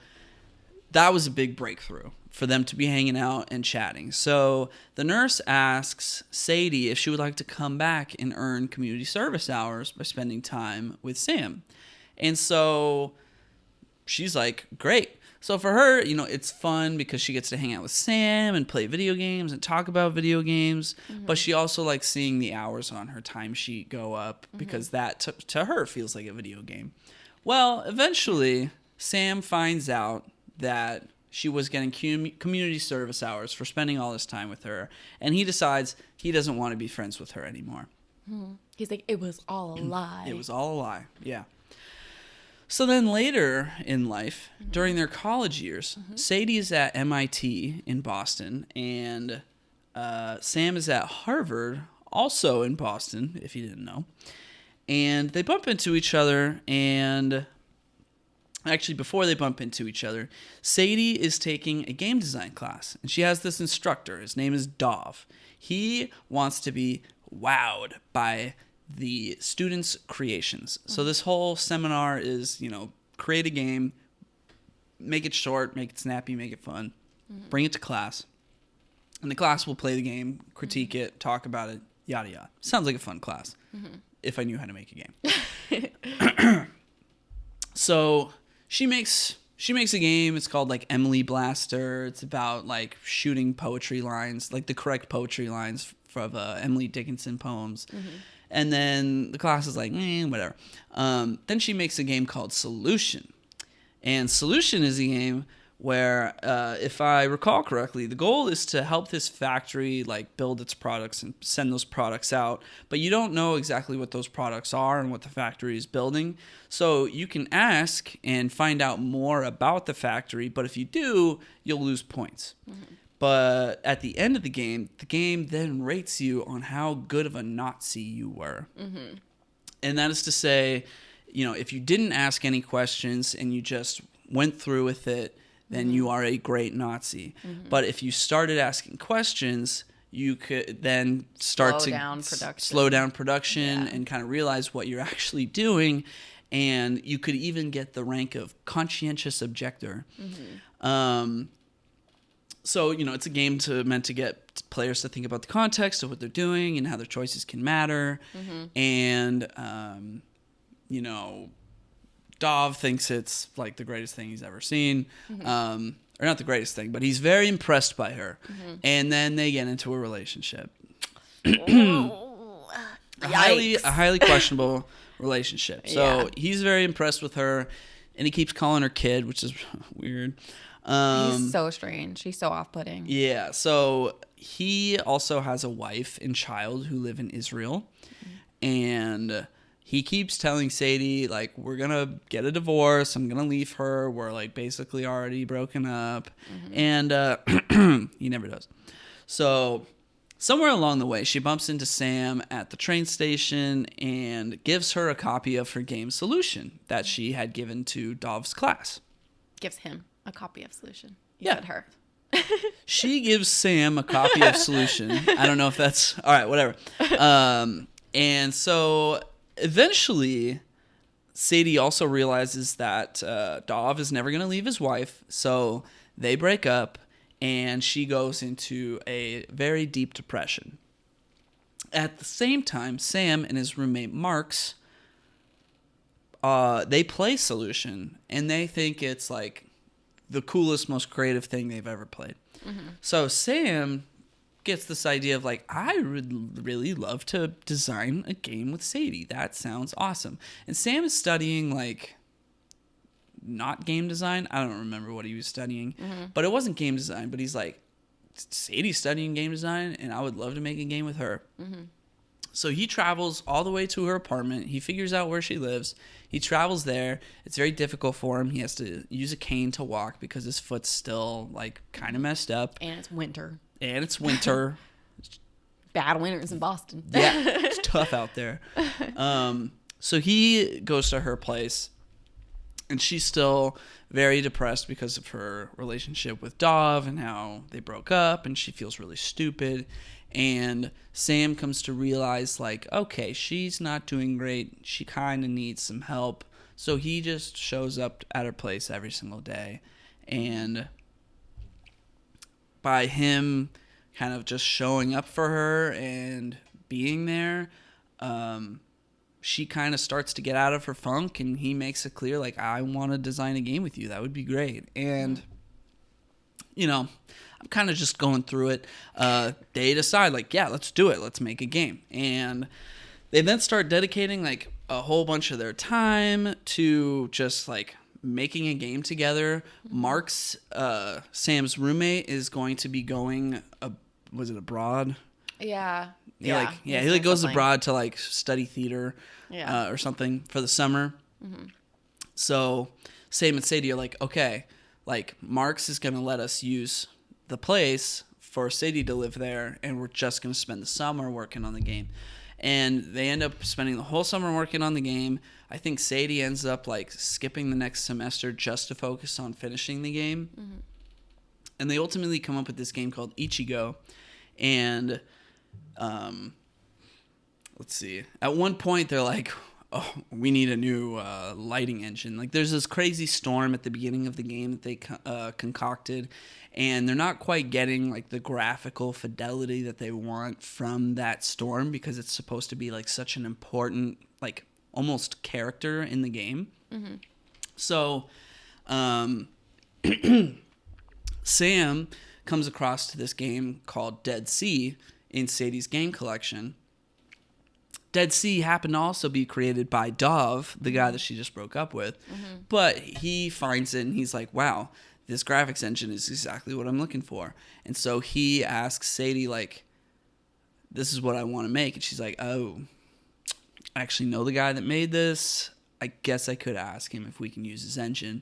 that was a big breakthrough for them to be hanging out and chatting. So the nurse asks Sadie if she would like to come back and earn community service hours by spending time with Sam. And so she's like, great. So for her, it's fun because she gets to hang out with Sam and play video games and talk about video games. Mm-hmm. But she also likes seeing the hours on her timesheet go up because that to her feels like a video game. Well, eventually, Sam finds out that she was getting community service hours for spending all this time with her. And he decides he doesn't want to be friends with her anymore. Mm-hmm. He's like, it was all a lie. It was all a lie, yeah. So then later in life, during their college years, Sadie is at MIT in Boston, and Sam is at Harvard, also in Boston, if you didn't know. And they bump into each other, and Actually, before they bump into each other, Sadie is taking a game design class, and she has this instructor. His name is Dov. He wants to be wowed by the students' creations. So this whole seminar is, create a game, make it short, make it snappy, make it fun, bring it to class. And the class will play the game, critique it, talk about it, yada yada. Sounds like a fun class, if I knew how to make a game. So she makes a game. It's called like Emily Blaster. It's about like shooting poetry lines, like the correct poetry lines from Emily Dickinson poems. And then the class is like, whatever. Then she makes a game called Solution. And Solution is a game where, if I recall correctly, the goal is to help this factory like build its products and send those products out. But you don't know exactly what those products are and what the factory is building. So you can ask and find out more about the factory. But if you do, you'll lose points. But at the end of the game then rates you on how good of a Nazi you were. And that is to say, if you didn't ask any questions and you just went through with it, then you are a great Nazi. But if you started asking questions, you could then start to slow down production and kind of realize what you're actually doing. And you could even get the rank of conscientious objector. So, it's a game meant to get players to think about the context of what they're doing and how their choices can matter. And, Dov thinks it's like the greatest thing he's ever seen. Or not the greatest thing, but he's very impressed by her. And then they get into a relationship. a highly questionable relationship. So he's very impressed with her, and he keeps calling her kid, which is weird. He's so strange. He's so off-putting. Yeah. So he also has a wife and child who live in Israel. And he keeps telling Sadie, like, we're going to get a divorce. I'm going to leave her. We're, like, basically already broken up. And he never does. So somewhere along the way, she bumps into Sam at the train station and gives her a copy of her game Solution that she had given to Dov's class. Gives him a copy of Solution. Yeah. Said her. She gives Sam a copy of Solution. I don't know if that's... All right, whatever. And so eventually, Sadie also realizes that Dov is never going to leave his wife. So they break up, and she goes into a very deep depression. At the same time, Sam and his roommate Marks, they play Solution, and they think it's like the coolest, most creative thing they've ever played. So Sam gets this idea of like, I would really love to design a game with Sadie. That sounds awesome. And Sam is studying like not game design. I don't remember what he was studying, but it wasn't game design. But he's like, Sadie's studying game design, and I would love to make a game with her. So he travels all the way to her apartment. He figures out where she lives. He travels there. It's very difficult for him. He has to use a cane to walk because his foot's still like kind of messed up. And it's winter. Bad winters in Boston. Yeah, it's tough out there. So he goes to her place, and she's still very depressed because of her relationship with Dov and how they broke up, and she feels really stupid. And Sam comes to realize, like, okay, she's not doing great. She kind of needs some help. So he just shows up at her place every single day. And by him kind of just showing up for her and being there, she kind of starts to get out of her funk, and he makes it clear, like, I want to design a game with you. That would be great. And, I'm kind of just going through it. They decide, like, yeah, let's do it. Let's make a game. And they then start dedicating, like, a whole bunch of their time to just, like, making a game together. Mark's, Sam's roommate, is going to be going, was it abroad? Yeah. He goes abroad to, like, study theater or something for the summer. So Sam and Sadie are like, okay, like, Mark's is going to let us use the place for Sadie to live there, and we're just going to spend the summer working on the game. And they end up spending the whole summer working on the game. I think Sadie ends up like skipping the next semester just to focus on finishing the game. Mm-hmm. And they ultimately come up with this game called Ichigo. And let's see. At one point, they're like, oh, we need a new lighting engine. Like, there's this crazy storm at the beginning of the game that they concocted. And they're not quite getting, like, the graphical fidelity that they want from that storm because it's supposed to be, like, such an important, like, almost character in the game. Mm-hmm. So, Sam comes across to this game called Dead Sea in Sadie's game collection. Dead Sea happened to also be created by Dove, the guy that she just broke up with. Mm-hmm. But he finds it and he's like, wow, this graphics engine is exactly what I'm looking for. And so he asks Sadie, like, this is what I want to make. And she's like, oh, I actually know the guy that made this. I guess I could ask him if we can use his engine,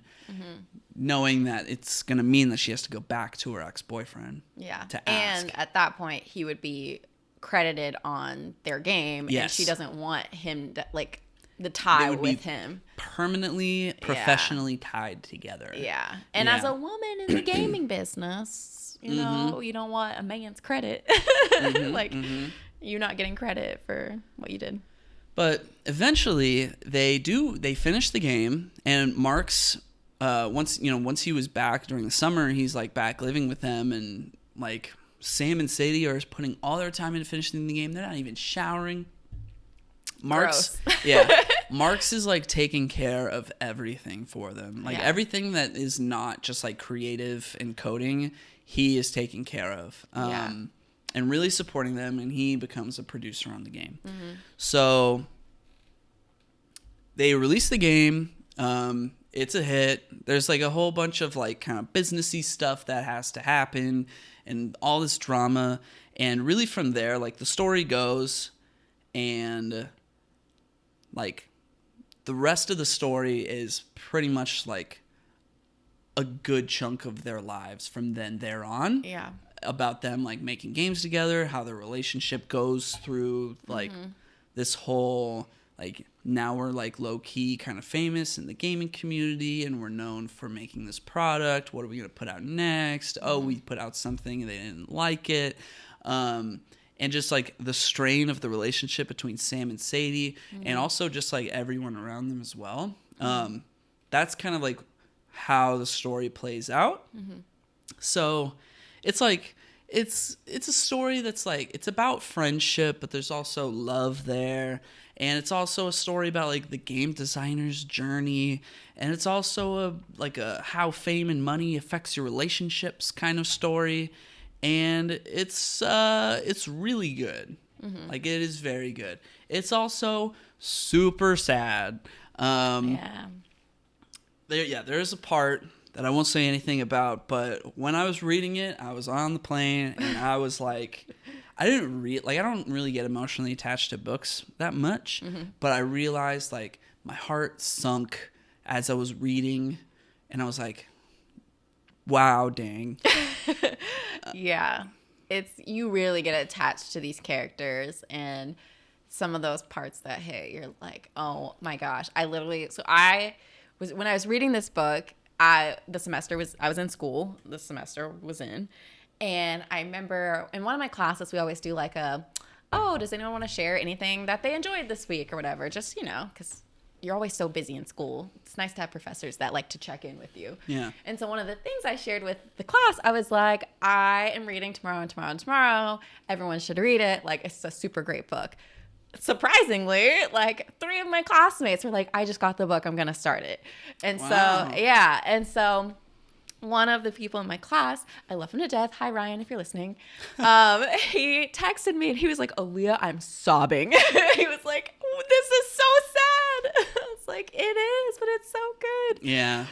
knowing that it's going to mean that she has to go back to her ex-boyfriend. Yeah. To ask. And at that point, he would be credited on their game. Yes. And she doesn't want him to, like, the tie with him. Permanently, professionally tied together. Yeah. And as a woman in the gaming business, you know, you don't want a man's credit. Like, you not getting credit for what you did. But eventually they finish the game, and Mark's once he was back during the summer, he's like back living with them, and like Sam and Sadie are putting all their time into finishing the game. They're not even showering. Mark's Mark's is like taking care of everything for them. Like everything that is not just like creative and coding, he is taking care of. And really supporting them, and he becomes a producer on the game. Mm-hmm. So they release the game. It's a hit. There's like a whole bunch of like kind of businessy stuff that has to happen and all this drama. And really from there, like the story goes, and like the rest of the story is pretty much like a good chunk of their lives from then there on. Yeah. About them like making games together, how their relationship goes through like this whole like now we're like low key kind of famous in the gaming community and we're known for making this product. What are we gonna put out next? Oh, we put out something and they didn't like it. And just like the strain of the relationship between Sam and Sadie, and also just like everyone around them as well. That's kind of like how the story plays out. So it's like it's a story that's like it's about friendship, but there's also love there, and it's also a story about like the game designer's journey, and it's also a how fame and money affects your relationships kind of story, and it's really good. Like it is very good. It's also super sad. There's a part that I won't say anything about, but when I was reading it, I was on the plane and I was like, I don't really get emotionally attached to books that much, but I realized like my heart sunk as I was reading, and I was like, wow, dang. Yeah. You really get attached to these characters, and some of those parts that hit, you're like, oh my gosh. When I was reading this book, I was in school, the semester was in, and I remember in one of my classes, we always do like does anyone want to share anything that they enjoyed this week or whatever? Just, because you're always so busy in school. It's nice to have professors that like to check in with you. Yeah. And so one of the things I shared with the class, I was like, I am reading tomorrow and tomorrow and tomorrow. Everyone should read it. Like, it's a super great book. Surprisingly, like 3 of my classmates were like, I just got the book, I'm gonna start it. And so one of the people in my class, I love him to death, hi Ryan if you're listening, he texted me and he was like, Aaliyah, I'm sobbing. He was like, this is so sad. I was like, it is, but it's so good. Yeah.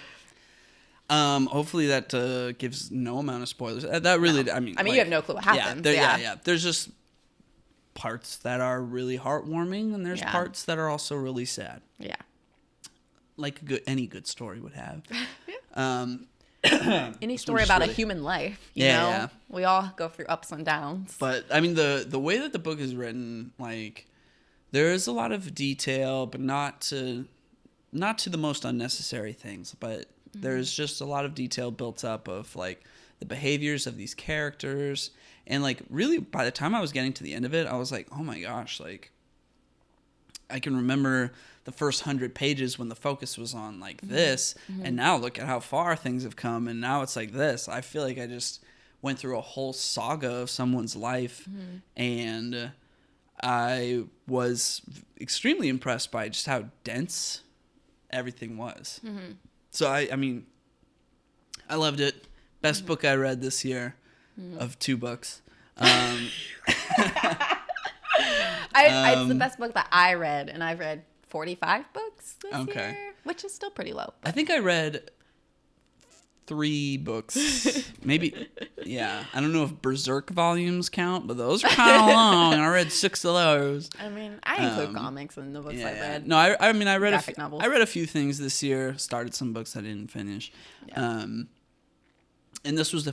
Hopefully that gives no amount of spoilers. That really, no. I mean, you have no clue what happens. There's just parts that are really heartwarming, and there's parts that are also really sad. Yeah. Like any good story would have. Any story about a human life, you know? Yeah. We all go through ups and downs. But I mean the way that the book is written, like There is a lot of detail, but not to the most unnecessary things. But there's just a lot of detail built up of like the behaviors of these characters, and like really by the time I was getting to the end of it, I was like, oh my gosh, like I can remember the first 100 pages when the focus was on like this, and now look at how far things have come, and now it's like this. I feel like I just went through a whole saga of someone's life, and I was extremely impressed by just how dense everything was. So I mean, I loved it. Best book I read this year of 2 books. It's the best book that I read, and I've read 45 books this year, which is still pretty low. I think I read 3 books, maybe. Yeah, I don't know if Berserk volumes count, but those are kind of long. I read 6 of those. I mean, I include comics in the books I read. No, I mean, I read graphic novels. I read a few things this year. Started some books I didn't finish, and this was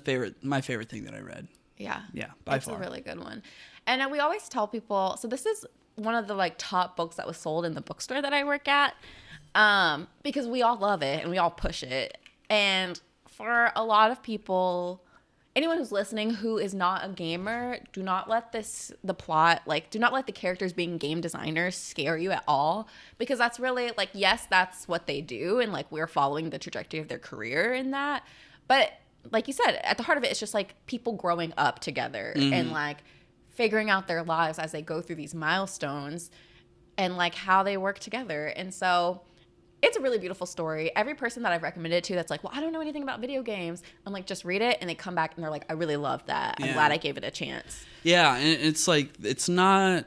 my favorite thing that I read. Yeah, by it's far. a really good one. And we always tell people, so this is one of the like top books that was sold in the bookstore that I work at, because we all love it and we all push it. And for a lot of people, anyone who's listening who is not a gamer, do not let the plot, like do not let the characters being game designers scare you at all, because that's really like, yes, that's what they do, and like we're following the trajectory of their career in that. But like you said, at the heart of it, it's just like people growing up together and like figuring out their lives as they go through these milestones and like how they work together. And so it's a really beautiful story. Every person that I've recommended it to that's like, well, I don't know anything about video games, I'm like, just read it. And they come back and they're like, I really love that. I'm glad I gave it a chance. Yeah. And it's like, it's not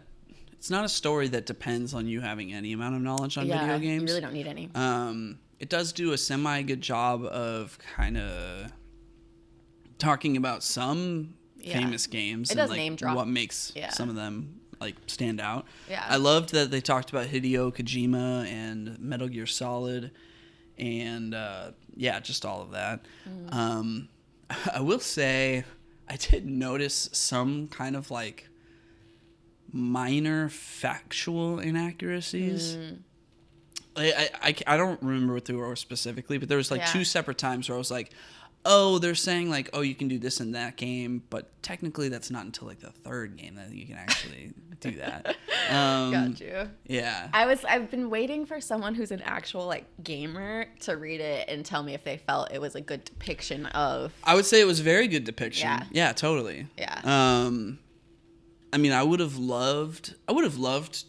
a story that depends on you having any amount of knowledge on video games. You really don't need any. It does do a semi good job of kind of talking about some famous games. It and does like name drop what makes some of them like stand out. Yeah. I loved that they talked about Hideo Kojima and Metal Gear Solid, and just all of that. I will say I did notice some kind of like minor factual inaccuracies. I don't remember what they were specifically, but there was like 2 separate times where I was like, oh, they're saying like, oh, you can do this in that game, but technically that's not until like the 3rd game that you can actually do that. Got you. Yeah. I've been waiting for someone who's an actual like gamer to read it and tell me if they felt it was a good depiction of. I would say it was very good depiction. Yeah, totally. Yeah. I mean, I would have loved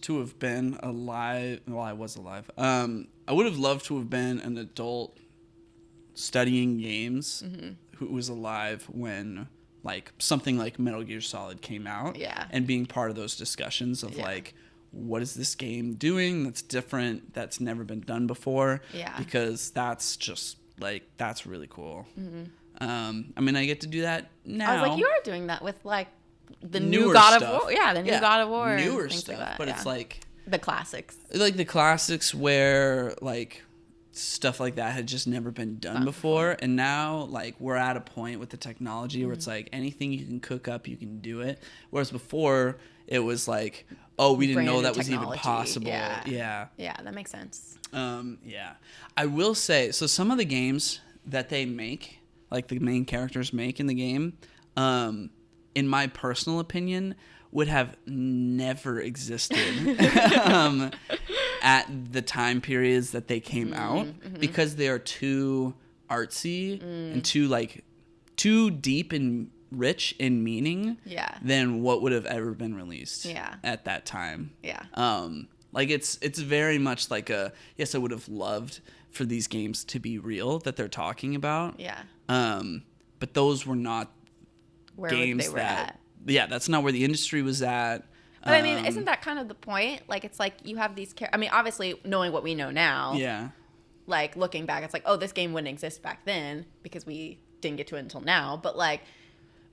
to have been alive. Well, I was alive. I would have loved to have been an adult studying games who was alive when like something like Metal Gear Solid came out, and being part of those discussions of like, what is this game doing that's different, that's never been done before, because that's just like, that's really cool. I mean, I get to do that now. I was like, you are doing that with like the new Newer God stuff. of War, the new God of War, newer and things stuff, like that, but it's like the classics, where like stuff like that had just never been done before. And now like we're at a point with the technology where it's like anything you can cook up, you can do it. Whereas before it was like, oh, we didn't know that was even possible. Yeah, that makes sense. I will say, so some of the games that they make, like the main characters make in the game, in my personal opinion, would have never existed at the time periods that they came out, because they are too artsy and too deep and rich in meaning than what would have ever been released at that time. Like it's very much like yes, I would have loved for these games to be real that they're talking about. But those were not where games they were at. Yeah, that's not where the industry was at. But I mean, isn't that kind of the point? Like, it's like you have these I mean, obviously, knowing what we know now, like looking back, it's like, oh, this game wouldn't exist back then because we didn't get to it until now. But like,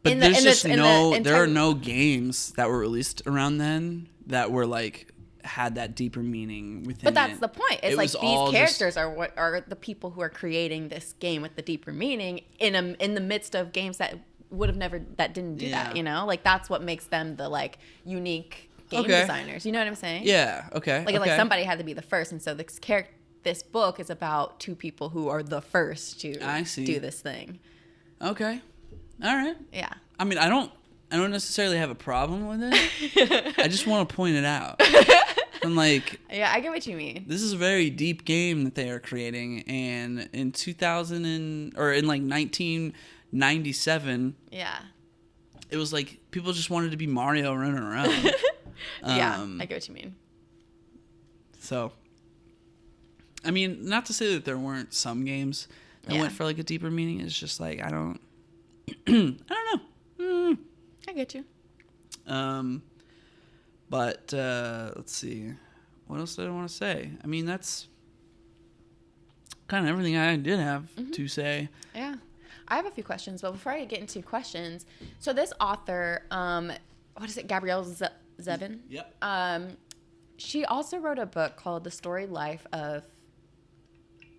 there are no games that were released around then that were like had that deeper meaning within it. But that's the point. It's like these characters are what are the people who are creating this game with the deeper meaning in the midst of games that would have never, that didn't do that, you know? Like, that's what makes them the like unique game Okay. designers. You know what I'm saying? Yeah. Okay. Like, okay. like somebody had to be the first. And so this book is about two people who are the first to I see. do this thing. Okay. All right. Yeah. I mean, I don't necessarily have a problem with it. I just want to point it out. I'm like, Yeah, I get what you mean. this is a very deep game that they are creating, and in 1997, Yeah. it was like people just wanted to be Mario running around. Yeah, I get what you mean. So, I mean, not to say that there weren't some games that went for like a deeper meaning. It's just like I don't know. I get you. But let's see. What else did I want to say? I mean, that's kind of everything I did have to say. Yeah. I have a few questions, but before I get into questions, so this author, what is it, Gabrielle Zevin? Yep. She also wrote a book called The Storied Life of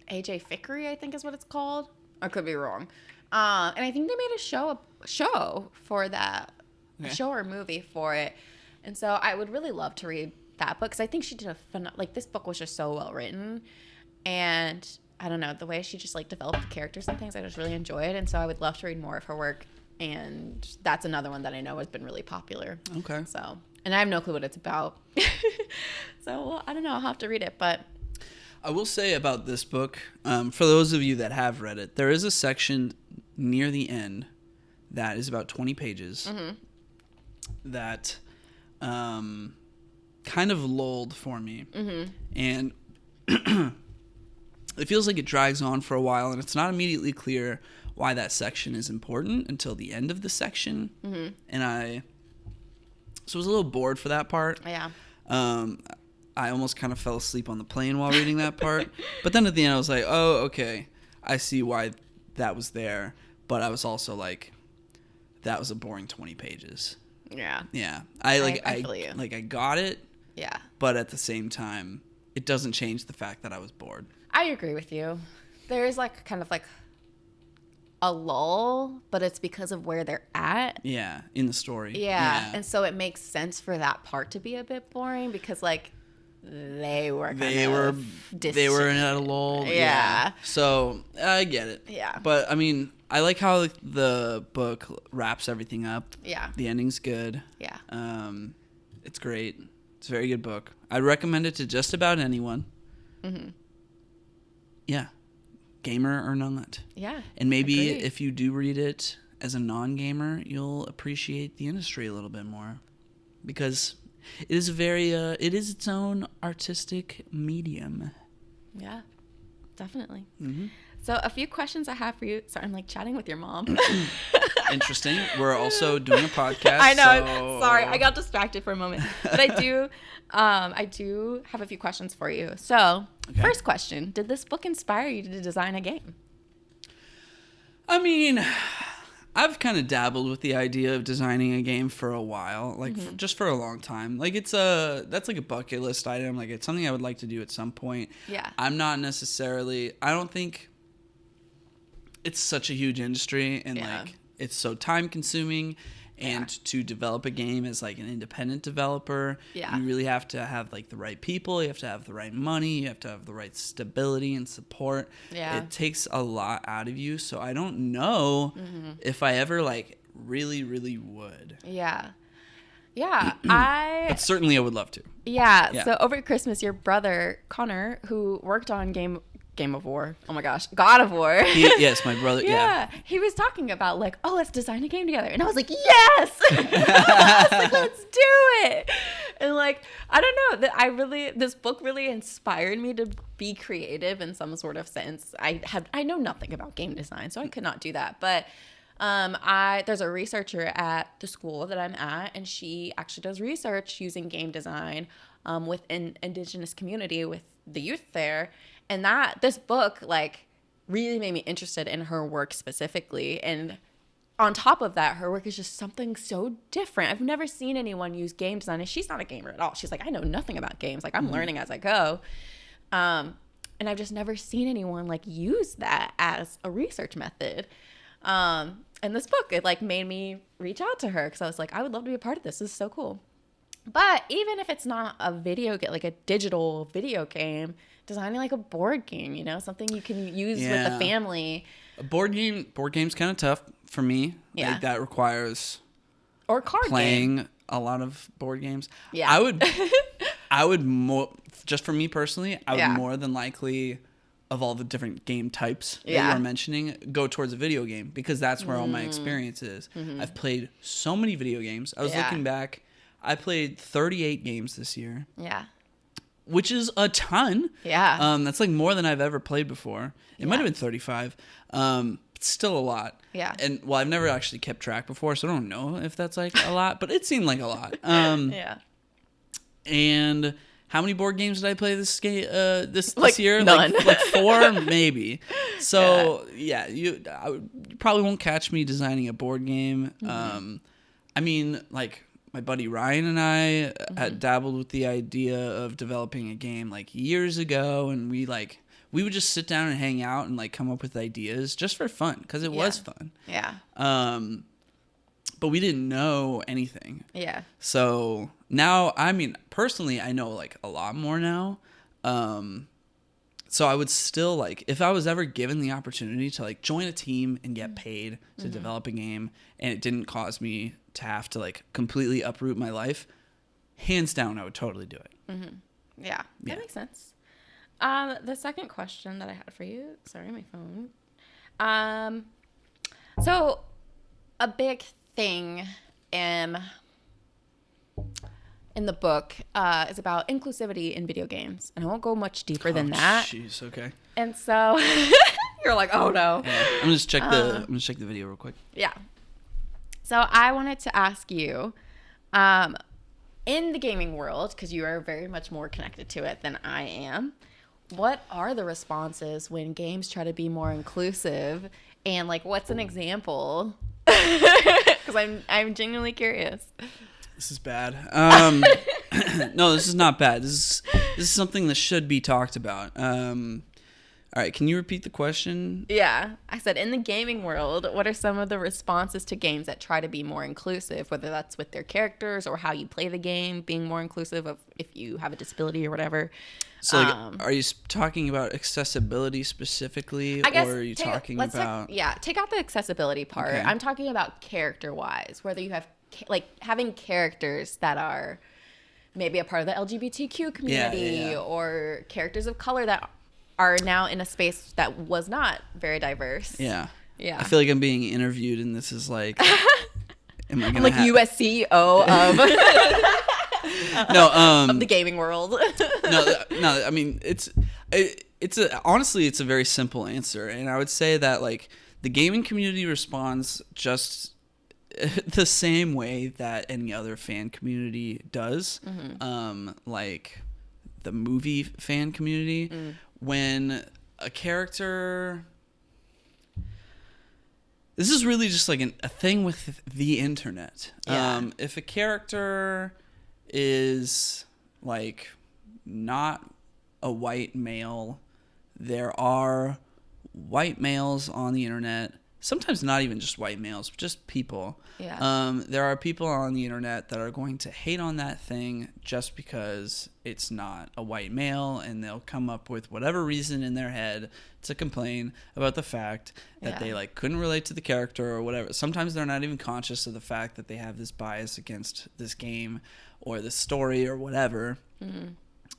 A.J. Fickery, I think is what it's called. I could be wrong. And I think they made a show for that, Okay. a show or movie for it. And so I would really love to read that book because I think she did this book was just so well written. And I don't know, the way she just like developed the characters and things, I just really enjoyed. And so I would love to read more of her work. And that's another one that I know has been really popular. Okay. So, and I have no clue what it's about. So, well, I don't know. I'll have to read it, but I will say about this book, for those of you that have read it, there is a section near the end that is about 20 pages that kind of lulled for me. And it feels like it drags on for a while, and it's not immediately clear why that section is important until the end of the section. And I was a little bored for that part. yeah. I almost kind of fell asleep on the plane while reading that part. But then at the end, I was like, oh, okay. I see why that was there. But I was also like, that was a boring 20 pages. Yeah. Yeah. I feel you. I got it. Yeah. But at the same time, it doesn't change the fact that I was bored. I agree with you. There is like kind of like a lull, but it's because of where they're at. Yeah. In the story. Yeah. And so it makes sense for that part to be a bit boring because like they were they were in a lull. Yeah. So I get it. Yeah. But I mean, I like how the book wraps everything up. Yeah. The ending's good. Yeah. It's great. It's a very good book. I'd recommend it to just about anyone. Yeah. Gamer or not. Yeah. And maybe agreed. if you do read it as a non-gamer, you'll appreciate the industry a little bit more. Because it is it is its own artistic medium. Yeah. Definitely. So a few questions I have for you. Sorry, I'm like chatting with your mom. Interesting. We're also doing a podcast. I know. So... Sorry, I got distracted for a moment. But I do have a few questions for you. So, First question, did this book inspire you to design a game? I mean, I've kind of dabbled with the idea of designing a game for a while, like just for a long time. Like that's like a bucket list item. Like it's something I would like to do at some point. Yeah. I'm not necessarily, I don't think it's such a huge industry and like it's so time consuming. And to develop a game as like an independent developer, you really have to have like the right people. You have to have the right money. You have to have the right stability and support. Yeah. It takes a lot out of you. So I don't know if I ever like really, really would. Yeah. Yeah. But certainly I would love to. Yeah. So over Christmas, your brother, Connor, who worked on Game of War. Oh my gosh. God of War. Yes, my brother. Yeah. He was talking about like, oh, let's design a game together. And I was like, yes. I was like, let's do it. And like, I don't know, this book really inspired me to be creative in some sort of sense. I know nothing about game design, so I could not do that. But there's a researcher at the school that I'm at, and she actually does research using game design with an indigenous community with the youth there. And this book like really made me interested in her work specifically. And on top of that, her work is just something so different. I've never seen anyone use game design, and she's not a gamer at all. She's like, I know nothing about games. Like I'm learning as I go. And I've just never seen anyone like use that as a research method. And this book, it like made me reach out to her because I was like, I would love to be a part of this. This is so cool. But even if it's not a video game, like a digital video game, designing like a board game, something you can use with the family. A board game's kind of tough for me. Yeah. Like, that requires or card playing game. a lot of board games. Yeah. I would more, just for me personally, I would Yeah. more than likely, of all the different game types that Yeah. you are mentioning, go towards a video game, because that's where all my experience is. I've played so many video games. I was Yeah. looking back. I played 38 games this year, Yeah. which is a ton. Yeah. That's like more than I've ever played before. It might have been 35. It's still a lot. Yeah. And well, I've never actually kept track before, so I don't know if that's like a lot, but it seemed like a lot. Yeah. And how many board games did I play this this Like, year? none. Like 4 maybe. So yeah, you probably won't catch me designing a board game. I mean, like, my buddy Ryan and I had dabbled with the idea of developing a game like years ago, and we would just sit down and hang out and like come up with ideas just for fun, because it was fun. Yeah. But we didn't know anything. Yeah. So now, I mean, personally, I know like a lot more now. So I would still, like, if I was ever given the opportunity to like join a team and get paid to develop a game, and it didn't cause me to have to like completely uproot my life, hands down, I would totally do it. Yeah. That makes sense. The second question that I had for you, sorry, my phone. So a big thing in the book is about inclusivity in video games, and I won't go much deeper than that. Jeez, okay. And so you're like, oh no. Yeah. I'm gonna just check the video real quick. Yeah. So I wanted to ask you, in the gaming world, because you are very much more connected to it than I am, what are the responses when games try to be more inclusive, and like, what's an example? Because I'm genuinely curious. This is bad. No, this is not bad. This is something that should be talked about. All right, can you repeat the question? Yeah. I said, in the gaming world, what are some of the responses to games that try to be more inclusive, whether that's with their characters or how you play the game, being more inclusive of if you have a disability or whatever? So, like, are you talking about accessibility specifically, I guess or are you talking about... take out the accessibility part. Okay. I'm talking about character-wise, whether you have, like, having characters that are maybe a part of the LGBTQ community or characters of color that are now in a space that was not very diverse. Yeah. Yeah. I feel like I'm being interviewed, and this is like... am I gonna like USCO of... No, of the gaming world. no. I mean, honestly, it's a very simple answer, and I would say that like the gaming community responds just the same way that any other fan community does. Like the movie fan community, when a character. This is really just like a thing with the internet. Yeah. If a character is like not a white male, there are white males on the internet, sometimes not even just white males, but just people. There are people on the internet that are going to hate on that thing just because it's not a white male, and they'll come up with whatever reason in their head to complain about the fact that they like couldn't relate to the character or whatever. Sometimes they're not even conscious of the fact that they have this bias against this game or this story or whatever.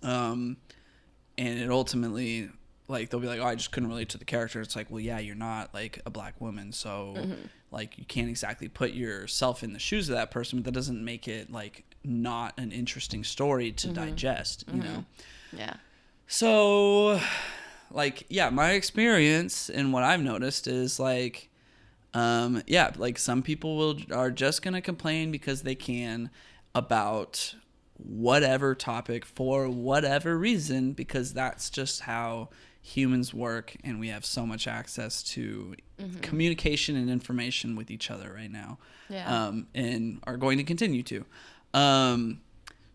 And it ultimately, like, they'll be like, oh, I just couldn't relate to the character. It's like, well, yeah, you're not like a black woman, so like you can't exactly put yourself in the shoes of that person, but that doesn't make it like not an interesting story to digest, you know? Yeah. So like, yeah, my experience and what I've noticed is like, like some people are just going to complain because they can about whatever topic for whatever reason, because that's just how humans work, and we have so much access to communication and information with each other right now, and are going to continue to.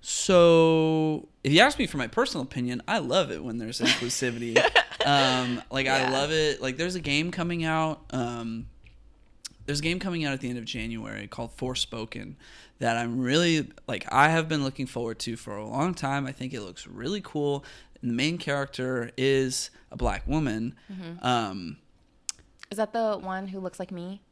So if you ask me for my personal opinion, I love it when there's inclusivity. I love it. Like, there's a game coming out. there's a game coming out at the end of January called Forspoken that I'm really like. I have been looking forward to for a long time. I think it looks really cool. And the main character is a black woman. Is that the one who looks like me?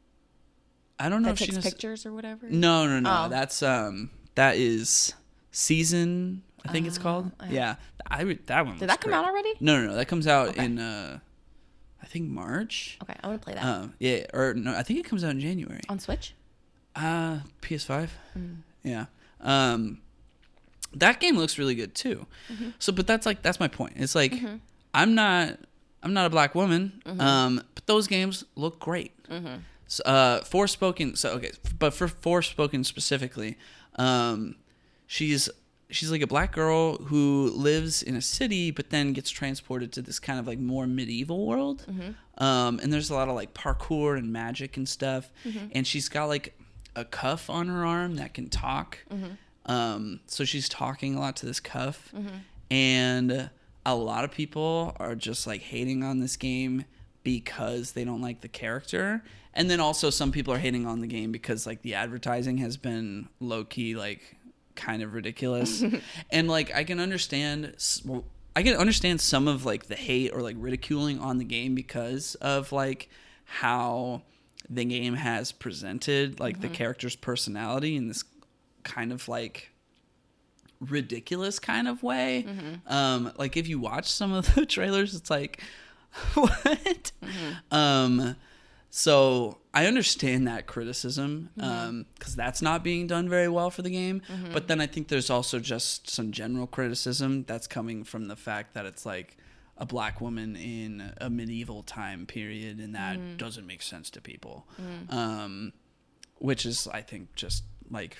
I don't know That if she takes knows. pictures or whatever? No. Oh. That's that is Season. I think it's called. Yeah, that one. Did that come out already? No. That comes out in I think March. Okay, I want to play that. Yeah, or no, I think it comes out in January. On Switch? PS5. Yeah. That game looks really good too. So, but that's my point. It's like I'm not a black woman, but those games look great. So, Forspoken. So okay, but for Forspoken specifically, she's like a black girl who lives in a city, but then gets transported to this kind of like more medieval world. And there's a lot of like parkour and magic and stuff. And she's got like a cuff on her arm that can talk. So she's talking a lot to this cuff. And a lot of people are just like hating on this game because they don't like the character. And then also some people are hating on the game because like the advertising has been low key like kind of ridiculous. And like I can understand some of like the hate or like ridiculing on the game because of like how the game has presented like the character's personality in this kind of like ridiculous kind of way. Like if you watch some of the trailers, it's like what? So I understand that criticism because that's not being done very well for the game. But then I think there's also just some general criticism that's coming from the fact that it's like a black woman in a medieval time period, and that doesn't make sense to people. Which is, I think, just like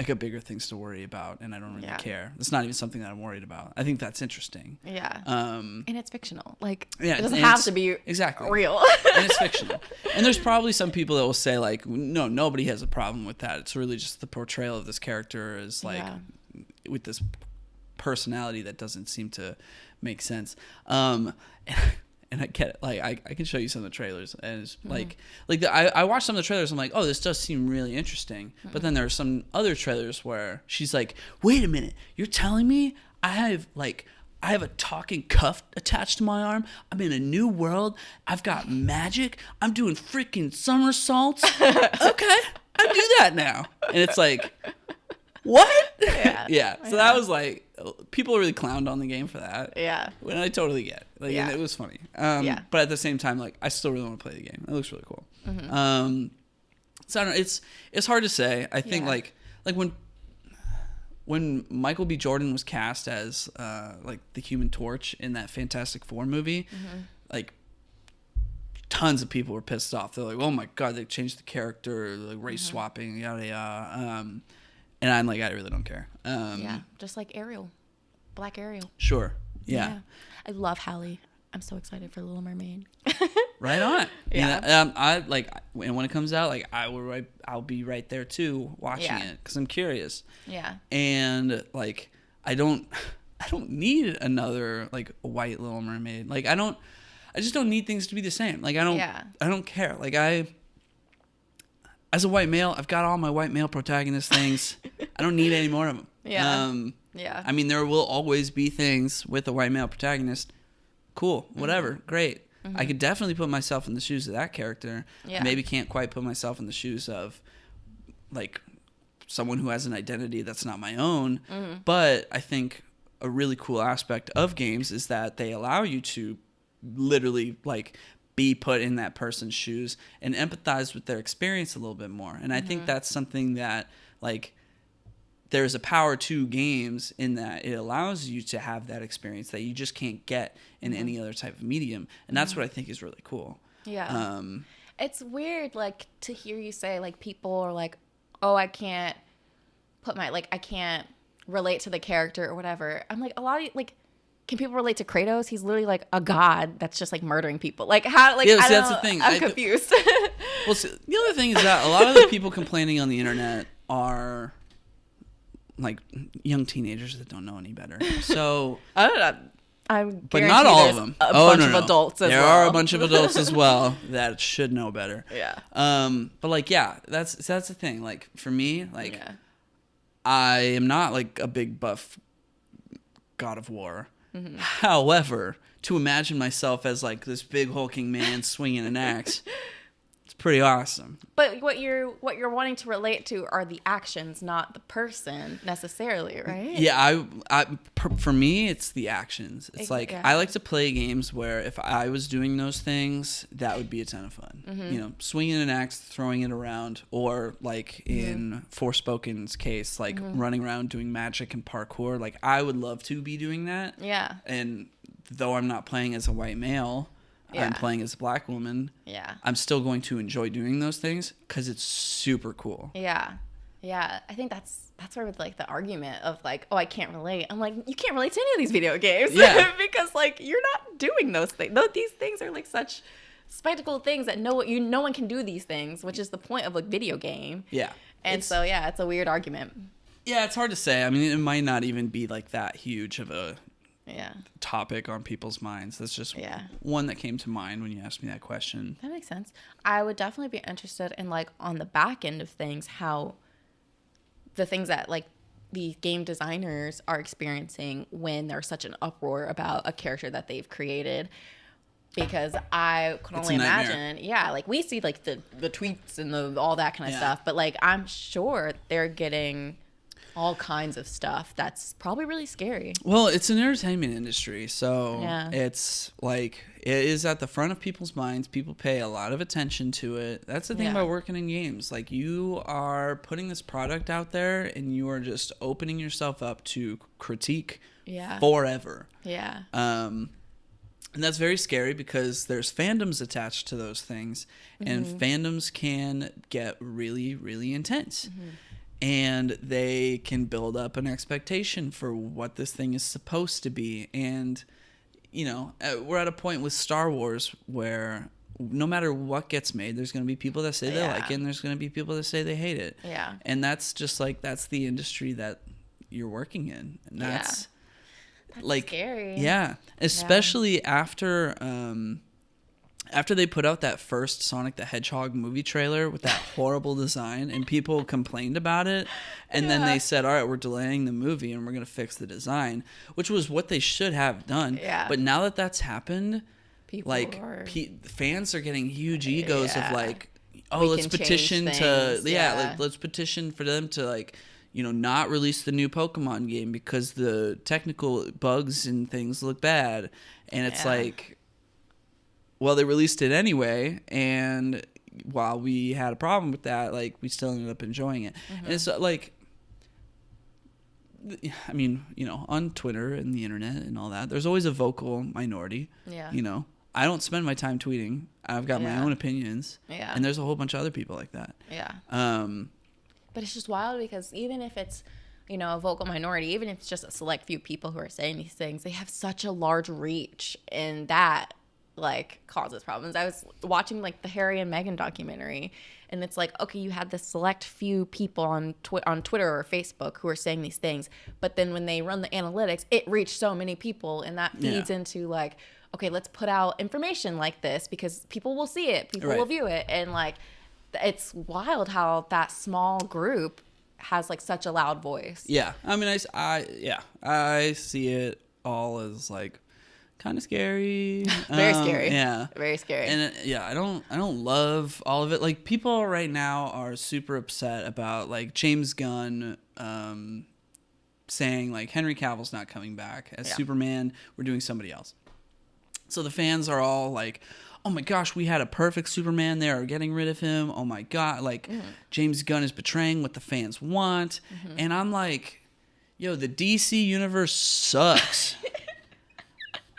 a bigger things to worry about, and I don't really care. It's not even something that I'm worried about. I think that's interesting. Yeah. And it's fictional. Like, yeah, it doesn't have to be real. And it's fictional. And there's probably some people that will say, like, no, nobody has a problem with that. It's really just the portrayal of this character is, like, with this personality that doesn't seem to make sense. And I get it. Like, I can show you some of the trailers. And it's I watched some of the trailers. I'm like, oh, this does seem really interesting. But then there are some other trailers where she's like, wait a minute. You're telling me I have a talking cuff attached to my arm? I'm in a new world. I've got magic. I'm doing freaking somersaults. Okay. I do that now. And it's like, what? Yeah. So that was like, people really clowned on the game for that. Yeah. And I totally get it. Like, and it was funny. But at the same time, like, I still really want to play the game. It looks really cool. So I don't know. It's hard to say. I think like when Michael B. Jordan was cast as like the Human Torch in that Fantastic Four movie, like tons of people were pissed off. They're like, "Oh my god, they changed the character, like race swapping, yada yada." And I'm like, I really don't care. Just like Ariel, Black Ariel. Sure. Yeah. I love Halle. I'm so excited for Little Mermaid. Right on. Yeah. I like, and when it comes out, like I'll be right there too, watching it because I'm curious. Yeah. And like, I don't need another like white Little Mermaid. Like I just don't need things to be the same. Like I don't care. Like as a white male, I've got all my white male protagonist things. I don't need any more of them. Yeah. I mean, there will always be things with a white male protagonist. Cool. Whatever. Great. I could definitely put myself in the shoes of that character. Yeah. Maybe can't quite put myself in the shoes of like someone who has an identity that's not my own. But I think a really cool aspect of games is that they allow you to literally like be put in that person's shoes and empathize with their experience a little bit more. And I think that's something that like there's a power to games in that it allows you to have that experience that you just can't get in any other type of medium. And that's what I think is really cool. Yeah. It's weird like to hear you say like people are like, oh, I can't put my like I can't relate to the character or whatever. I'm like a lot of like can people relate to Kratos? He's literally like a god that's just like murdering people. Like how? Like yeah, see, that's the thing. I'm confused. Well, see, the other thing is that a lot of the people complaining on the internet are like young teenagers that don't know any better. So I But not all of them. A bunch of adults as there well. are a bunch of adults as well that should know better. Yeah. But like, yeah, that's the thing. Like for me, like I am not like a big buff God of War. Mm-hmm. However, to imagine myself as like this big hulking man swinging an axe, it's pretty awesome. But what you're wanting to relate to are the actions, not the person necessarily, right? Yeah, for me, it's the actions. It's like I like to play games where if I was doing those things, that would be a ton of fun. Mm-hmm. You know, swinging an axe, throwing it around, or like in Forspoken's case, like running around doing magic and parkour. Like I would love to be doing that. Yeah. And though I'm not playing as a white male, I'm playing as a black woman. Yeah. I'm still going to enjoy doing those things because it's super cool. Yeah. Yeah. I think that's sort of like the argument of like, oh, I can't relate. I'm like, you can't relate to any of these video games. Yeah. Because like you're not doing those things. These things are like such spectacle things that no one can do these things, which is the point of a video game. Yeah. And so it's a weird argument. Yeah, it's hard to say. I mean, it might not even be like that huge of a topic on people's minds. That's just one that came to mind when you asked me that question. That makes sense. I would definitely be interested in like on the back end of things, how the things that like the game designers are experiencing when there's such an uproar about a character that they've created. Because I can only imagine, like we see like the tweets and all that kind of stuff, but like I'm sure they're getting all kinds of stuff that's probably really scary. Well, it's an entertainment industry, so it's like it is at the front of people's minds. People pay a lot of attention to it. That's the thing about working in games. Like you are putting this product out there and you are just opening yourself up to critique forever. Yeah. And that's very scary because there's fandoms attached to those things, and fandoms can get really, really intense. Mm-hmm. And they can build up an expectation for what this thing is supposed to be. And, you know, we're at a point with Star Wars where no matter what gets made, there's going to be people that say they like it, and there's going to be people that say they hate it. Yeah. And that's just like, that's the industry that you're working in. And that's like scary. Yeah. Especially after they put out that first Sonic the Hedgehog movie trailer with that horrible design, and people complained about it, and then they said, all right, we're delaying the movie and we're going to fix the design, which was what they should have done. Yeah. But now that that's happened, fans are getting huge egos of like, oh, let's petition let's petition for them to like, you know, not release the new Pokemon game because the technical bugs and things look bad. And it's like, well, they released it anyway, and while we had a problem with that, like, we still ended up enjoying it. Mm-hmm. And it's like, I mean, you know, on Twitter and the internet and all that, there's always a vocal minority. Yeah. You know, I don't spend my time tweeting. I've got my own opinions. Yeah. And there's a whole bunch of other people like that. Yeah. But it's just wild because even if it's, you know, a vocal minority, even if it's just a select few people who are saying these things, they have such a large reach, and that like causes problems. I was watching like the Harry and Meghan documentary, and it's like, okay, you had this select few people on Twitter or Facebook who are saying these things, but then when they run the analytics, it reached so many people, and that feeds into like, okay, let's put out information like this because people will see it, people will view it, and like it's wild how that small group has like such a loud voice. Yeah, I mean, I see it all as like kind of scary. Very scary. Yeah. Very scary. And I don't love all of it. Like people right now are super upset about like James Gunn saying like Henry Cavill's not coming back as Superman. We're doing somebody else. So the fans are all like, oh my gosh, we had a perfect Superman there. We're getting rid of him. Oh my God. Like James Gunn is betraying what the fans want. Mm-hmm. And I'm like, yo, the DC universe sucks.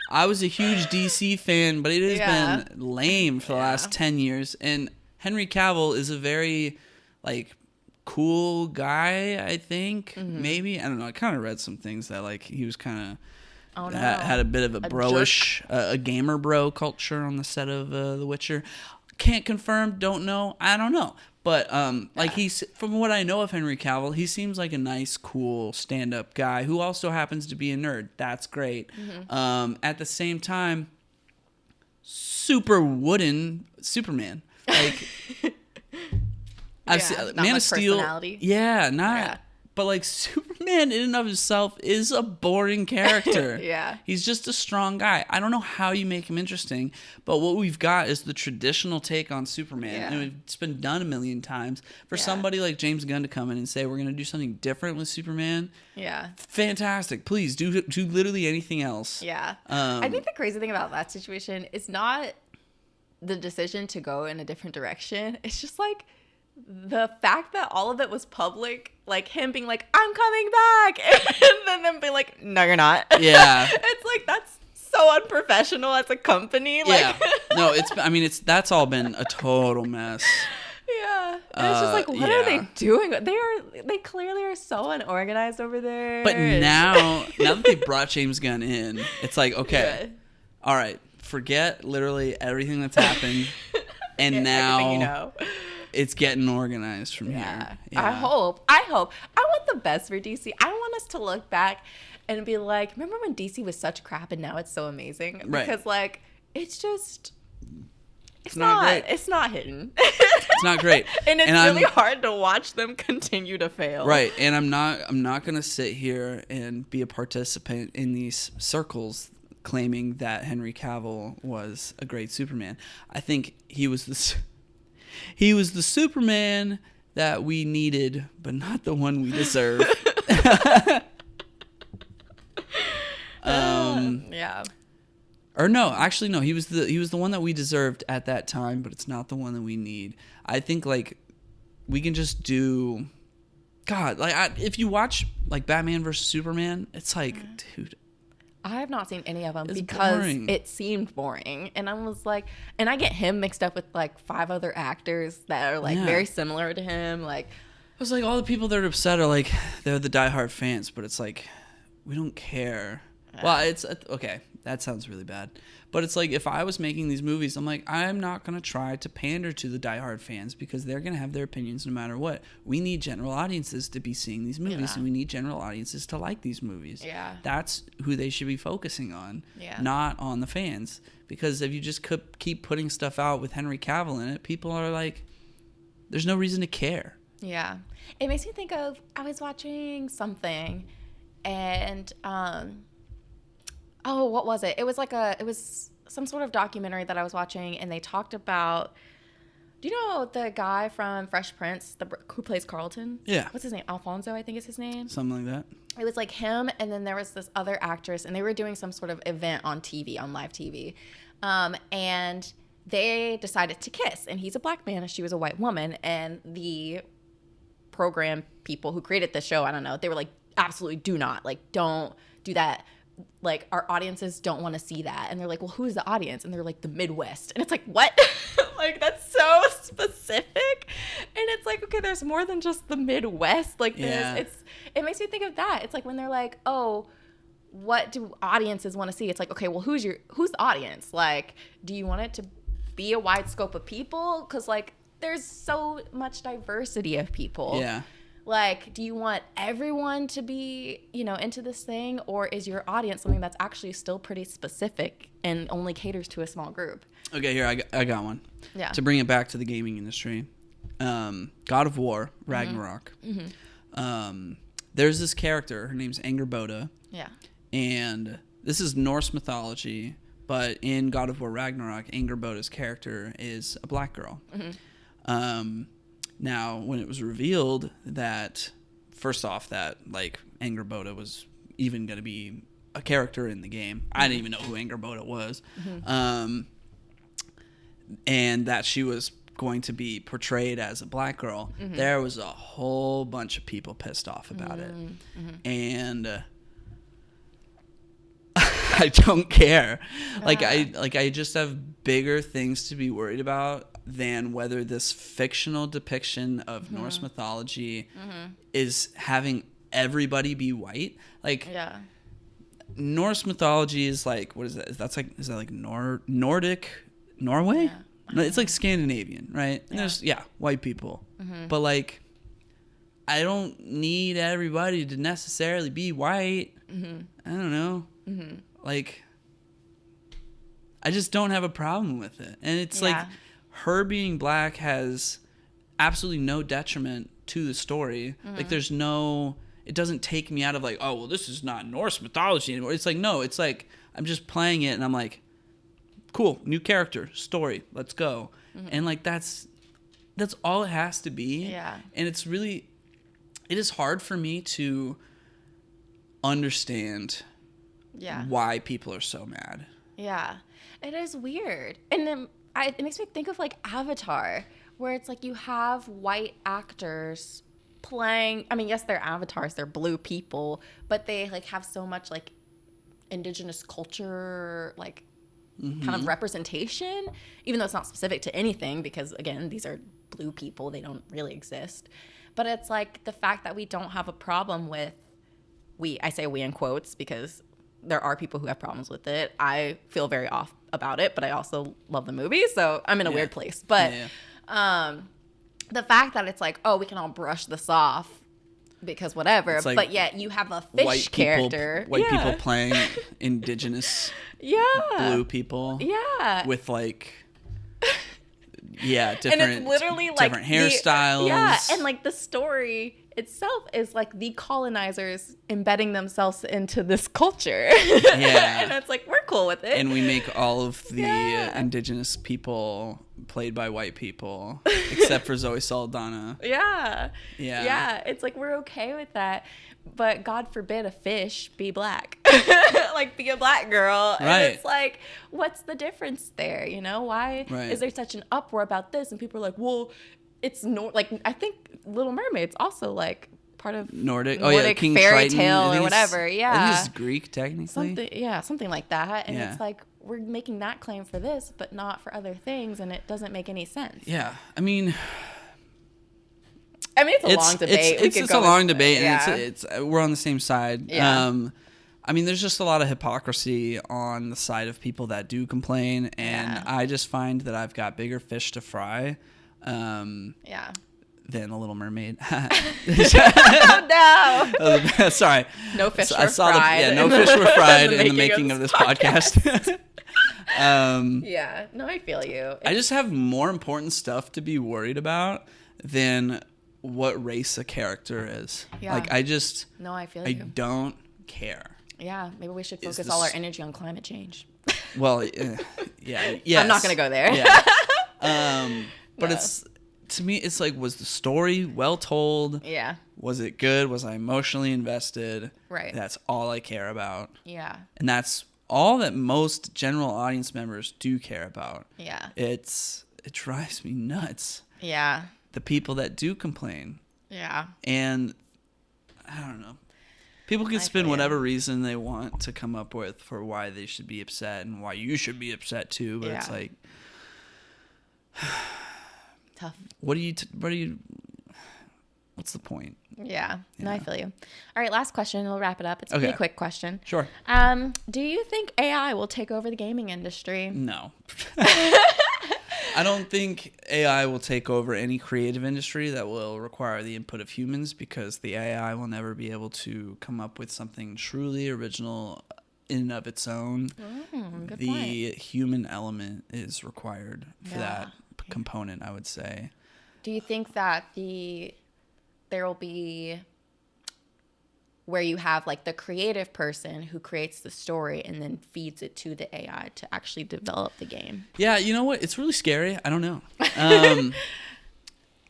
I was a huge DC fan, but it has been lame for the last 10 years. And Henry Cavill is a very, like, cool guy, I think. Mm-hmm. Maybe. I don't know. I kind of read some things that, like, he was kind of had a bit of a bro-ish, a gamer bro culture on the set of The Witcher. Can't confirm, don't know. I don't know. But like he's from what I know of Henry Cavill, he seems like a nice, cool stand-up guy who also happens to be a nerd. That's great. At the same time, super wooden Superman. Like I've seen Man of Steel. Yeah, not. Yeah. But like Superman in and of himself is a boring character. Yeah. He's just a strong guy. I don't know how you make him interesting, but what we've got is the traditional take on Superman. Yeah. And it's been done a million times. For somebody like James Gunn to come in and say, we're going to do something different with Superman. Yeah. Fantastic. Please do literally anything else. Yeah. I think the crazy thing about that situation is not the decision to go in a different direction. It's just like the fact that all of it was public, like him being like, I'm coming back, and then them being like, no, you're not. Yeah. It's like, that's so unprofessional as a company. Like, yeah. No, that's all been a total mess. Yeah. And it's just like, what are they doing? They clearly are so unorganized over there. But now that they brought James Gunn in, it's like, okay, all right, forget literally everything that's happened, and now it's getting organized from here. Yeah. I hope. I want the best for DC. I want us to look back and be like, remember when DC was such crap and now it's so amazing? Because like, it's just, it's not great. It's not hitting. It's not great. And it's really hard to watch them continue to fail. Right. And I'm not going to sit here and be a participant in these circles claiming that Henry Cavill was a great Superman. I think he was the Superman that we needed, but not the one we deserve. Yeah. Or no, actually no, he was the one that we deserved at that time, but it's not the one that we need. I think like we can just do if you watch like Batman versus Superman, it's like, dude, I have not seen any of them because boring. It seemed boring. And I was like, and I get him mixed up with like 5 other actors that are like very similar to him. Like, I was like, all the people that are upset are like, they're the diehard fans, but it's like, we don't care. Well, it's okay. That sounds really bad. But it's like, if I was making these movies, I'm like, I'm not going to try to pander to the diehard fans because they're going to have their opinions no matter what. We need general audiences to be seeing these movies, and we need general audiences to like these movies. Yeah. That's who they should be focusing on, not on the fans. Because if you just keep putting stuff out with Henry Cavill in it, people are like, there's no reason to care. Yeah. It makes me think of, I was watching something, and what was it? It was some sort of documentary that I was watching, and they talked about, do you know the guy from Fresh Prince who plays Carlton? Yeah. What's his name? Alfonso, I think is his name. Something like that. It was like him, and then there was this other actress, and they were doing some sort of event on TV, on live TV. And they decided to kiss, and he's a black man and she was a white woman, and the program people who created the show, I don't know, they were like, absolutely do not, like, don't do that. Like, our audiences don't want to see that. And they're like, well, who's the audience? And they're like, the Midwest. And it's like, what? Like, that's so specific. And it's like, okay, there's more than just the Midwest. Like, it makes me think of that. It's like when they're like, oh, what do audiences want to see? It's like, okay, well, who's the audience? Like, do you want it to be a wide scope of people? Because, like, there's so much diversity of people. Yeah. Like, do you want everyone to be, into this thing? Or is your audience something that's actually still pretty specific and only caters to a small group? Okay, here, I got one. Yeah. To bring it back to the gaming industry. God of War, Ragnarok. Mm-hmm. There's this character. Her name's Angerboda. Yeah. And this is Norse mythology. But in God of War, Ragnarok, Angerboda's character is a black girl. Mm-hmm. Now, when it was revealed that, first off, that, like, Angerboda was even going to be a character in the game, I didn't even know who Angerboda was, and that she was going to be portrayed as a black girl, there was a whole bunch of people pissed off about it. And I don't care. I just have bigger things to be worried about than whether this fictional depiction of Norse mythology is having everybody be white. Like, Norse mythology is like, what is that? Is that like Nordic, Norway? No, it's like Scandinavian, right? And there's white people, but like I don't need everybody to necessarily be white. I don't know, like I just don't have a problem with it, and it's like her being black has absolutely no detriment to the story. Like there's no, it doesn't take me out of like, oh well, this is not Norse mythology anymore. It's like, no, it's like I'm just playing it and I'm like, cool, new character, story, let's go. And like that's all it has to be. And it's really, it is hard for me to understand why people are so mad. It is weird. And then it makes me think of like Avatar, where it's like you have white actors playing, I mean, yes, they're avatars, they're blue people, but they like have so much like indigenous culture, like kind of representation, even though it's not specific to anything, because again, these are blue people, they don't really exist. But it's like the fact that we don't have a problem with, I say we in quotes because there are people who have problems with it. I feel very off about it, but I also love the movie, so I'm in a weird place. But the fact that it's like, oh, we can all brush this off because whatever, like but yet you have a fish character. White people playing indigenous blue people. With like, different, and it's literally like different hairstyles. And like the story itself is like the colonizers embedding themselves into this culture. And it's like, we're cool with it. And we make all of the indigenous people played by white people, except for Zoe Saldana. It's like, we're okay with that. But God forbid a fish be black. Like, be a black girl. And it's like, what's the difference there? You know, why is there such an uproar about this? And people are like, well, it's like, I think Little Mermaid's also like part of Nordic King fairy Triton, tale or whatever. I think it's Greek technically. Something like that. And it's like, we're making that claim for this, but not for other things, and it doesn't make any sense. I mean, it's a long debate. It's a long debate, and it's we're on the same side. I mean, there's just a lot of hypocrisy on the side of people that do complain, and I just find that I've got bigger fish to fry. Than a Little Mermaid. Oh no! Sorry, no fish were fried. No fish were fried in the making of this podcast. No, I feel you. I just have more important stuff to be worried about than what race a character is. Like I feel you. I don't care. Maybe we should focus all our energy on climate change. Well, yes. I'm not gonna go there. But it's, to me, it's like, was the story well told? Was it good? Was I emotionally invested? That's all I care about. And that's all that most general audience members do care about. It drives me nuts. The people that do complain. And I don't know. People can spin whatever reason they want to come up with for why they should be upset and why you should be upset too. But it's like, tough. What's the point? No, I feel you. All right, last question. We'll wrap it up. It's a pretty quick question. Sure. Do you think AI will take over the gaming industry? No. I don't think AI will take over any creative industry that will require the input of humans, because the AI will never be able to come up with something truly original in and of its own. Good the point. Human element is required for that component, I would say. Do you think that there will be where you have like the creative person who creates the story and then feeds it to the AI to actually develop the game? Yeah, you know what? It's really scary. I don't know. I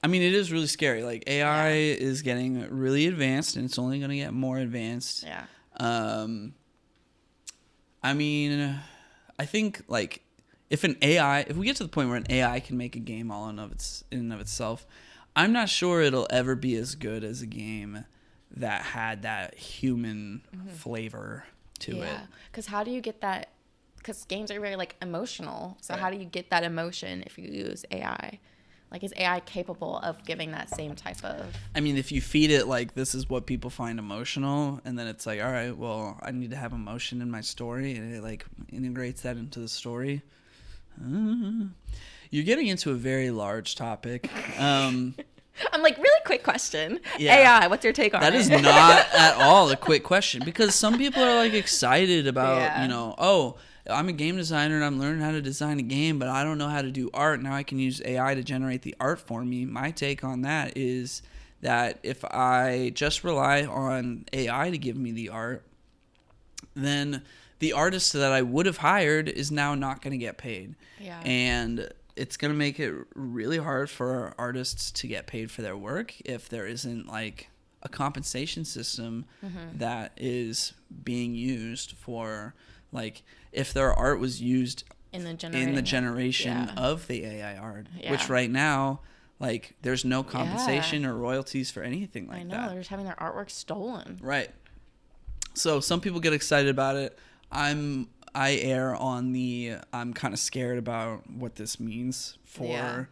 mean, it is really scary. Like, AI is getting really advanced, and it's only going to get more advanced. I mean, I think like if we get to the point where an AI can make a game all in and of itself, I'm not sure it'll ever be as good as a game that had that human flavor to it. Because how do you get that? Because games are very like emotional. So how do you get that emotion if you use AI? Like, is AI capable of giving that same type of... I mean, if you feed it like, this is what people find emotional, and then it's like, all right, well, I need to have emotion in my story, and it like integrates that into the story. You're getting into a very large topic. I'm like, really quick question. Yeah. AI, what's your take on That it? is not at all a quick question, because some people are like excited about, Yeah. oh, I'm a game designer and I'm learning how to design a game, but I don't know how to do art. Now I can use AI to generate the art for me. My take on that is that if I just rely on AI to give me the art, then the artist that I would have hired is now not going to get paid. Yeah. And it's going to make it really hard for artists to get paid for their work if there isn't like a compensation system that is being used for, like, if their art was used in the generation Yeah. of the AI art, Yeah. which right now, like, there's no compensation or royalties for anything like I know, that. they're just having their artwork stolen. Right. So some people get excited about it. I err on the I'm kind of scared about what this means for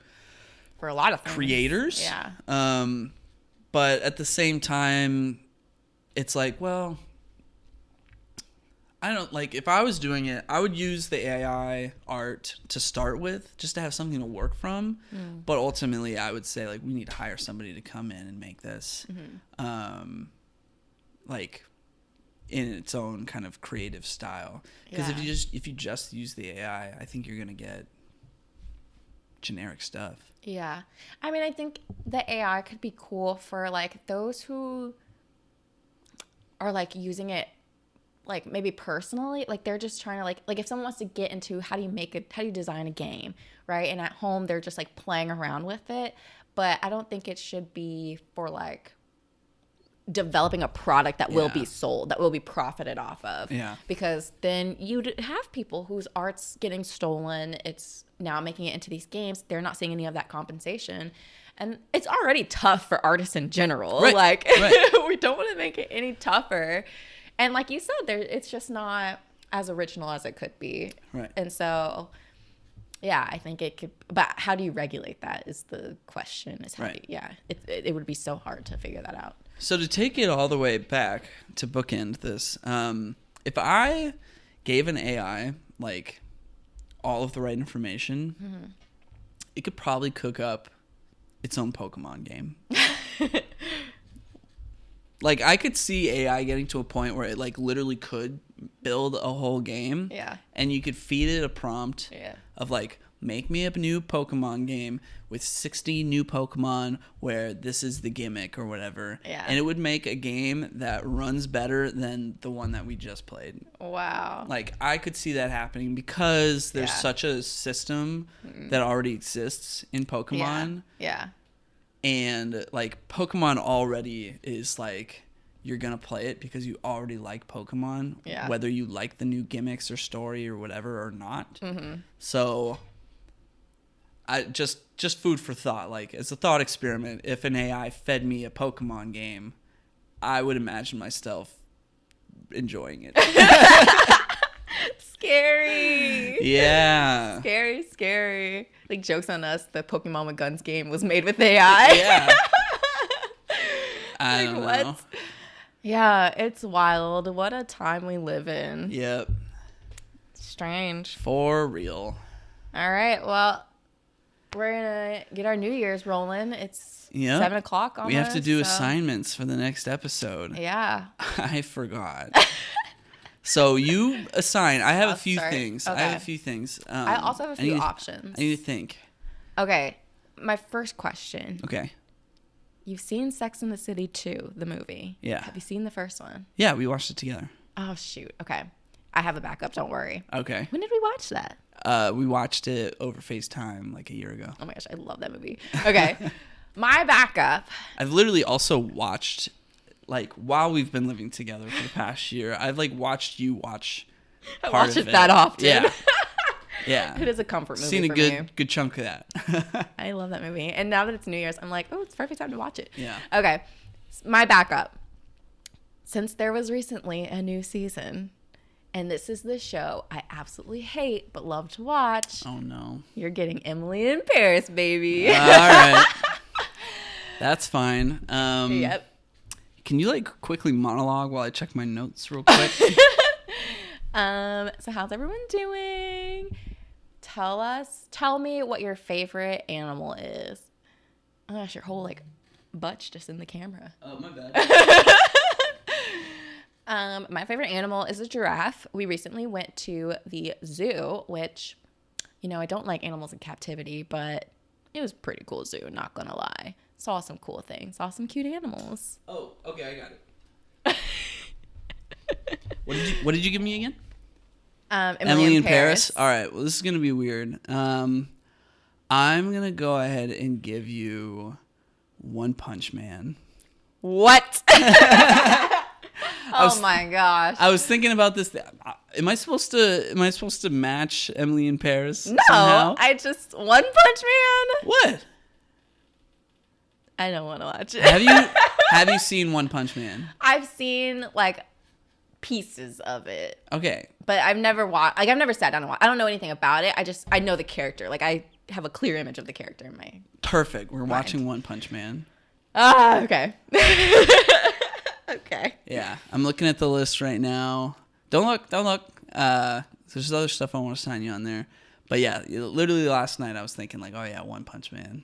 For a lot of things. creators. Yeah. But at the same time, it's like, well, I don't, like, if I was doing it, I would use the AI art to start with, just to have something to work from. But ultimately, I would say, like, we need to hire somebody to come in and make this, like, in its own kind of creative style. Because Yeah. if you just use the AI, I think you're gonna get generic stuff. Yeah. I mean, I think the AI could be cool for like those who are like using it like maybe personally, like they're just trying to like if someone wants to get into how do you design a game, right? And at home they're just like playing around with it, but I don't think it should be for like developing a product that will be sold, that will be profited off of. Yeah. Because then you'd have people whose art's getting stolen, it's now making it into these games, they're not seeing any of that compensation. And it's already tough for artists in general. Right. Like, Right. we don't want to make it any tougher. And like you said, it's just not as original as it could be. Right. And so, yeah, I think it could. But how do you regulate that is the question. Is how Right. it would be so hard to figure that out. So to take it all the way back to bookend this, if I gave an AI like all of the right information, it could probably cook up its own Pokemon game. Like, I could see AI getting to a point where it like literally could build a whole game. Yeah. And you could feed it a prompt Yeah. of like, make me a new Pokemon game with 60 new Pokemon where this is the gimmick or whatever. Yeah. And it would make a game that runs better than the one that we just played. Wow. Like, I could see that happening because there's Yeah. such a system that already exists in Pokemon. Yeah. And like, Pokemon already is like, you're gonna play it because you already like Pokemon, Yeah. whether you like the new gimmicks or story or whatever or not. So I just food for thought, like as a thought experiment, if an AI fed me a Pokemon game, I would imagine myself enjoying it. Scary. Yeah. Scary. Like, jokes on us, the Pokemon with Guns game was made with AI. Yeah. I Like, don't what? know. Yeah, it's wild. What a time we live in. Yep. Strange. For real. All right, well, we're gonna get our New Year's rolling. It's Yep. 7:00 almost. We have to do so- assignments for the next episode. Yeah. I forgot. So you assign. I have I'll a few start. things. Okay. I have a few things. I also have a few options. I need to think. Okay, my first question. Okay. You've seen Sex and the City 2, the movie. Yeah. Have you seen the first one? Yeah, we watched it together. Oh, shoot. Okay. I have a backup. Don't worry. Okay. When did we watch that? We watched it over FaceTime like a year ago. Oh my gosh, I love that movie. Okay. My backup. I've literally also watched, like, while we've been living together for the past year, I've like watched you watch I part watch of it that often. Yeah. Yeah. It is a comfort movie Seen a for me. good chunk of that. I love that movie. And now that it's New Year's, I'm like, oh, it's perfect time to watch it. Yeah. Okay. My backup. Since there was recently a new season, and this is the show I absolutely hate but love to watch, Oh no. you're getting Emily in Paris, baby. All right. That's fine. Yep. Can you like quickly monologue while I check my notes real quick? So how's everyone doing? tell me what your favorite animal is. Oh gosh, your whole like butt's just in the camera. Oh, my bad. My favorite animal is a giraffe. We recently went to the zoo, which, you know, I don't like animals in captivity, but it was a pretty cool zoo, not gonna lie. Saw some cool things, saw some cute animals. Oh, okay, I got it. What did you give me again? Emily in Paris. All right, well, this is gonna be weird. I'm gonna go ahead and give you One Punch Man. What? Oh my gosh. I was thinking about this. Am I supposed to match Emily in Paris? No, somehow? I just One Punch Man. What? I don't want to watch it. Have you seen One Punch Man? I've seen like pieces of it. Okay. But I've never watched. Like I've never sat down and watched. I don't know anything about it. I know the character. Like I have a clear image of the character in my. Perfect. We're watching One Punch Man. Ah, okay. Okay. Yeah, I'm looking at the list right now. Don't look. There's other stuff I want to sign you on there. But yeah, literally last night I was thinking like, oh yeah, One Punch Man.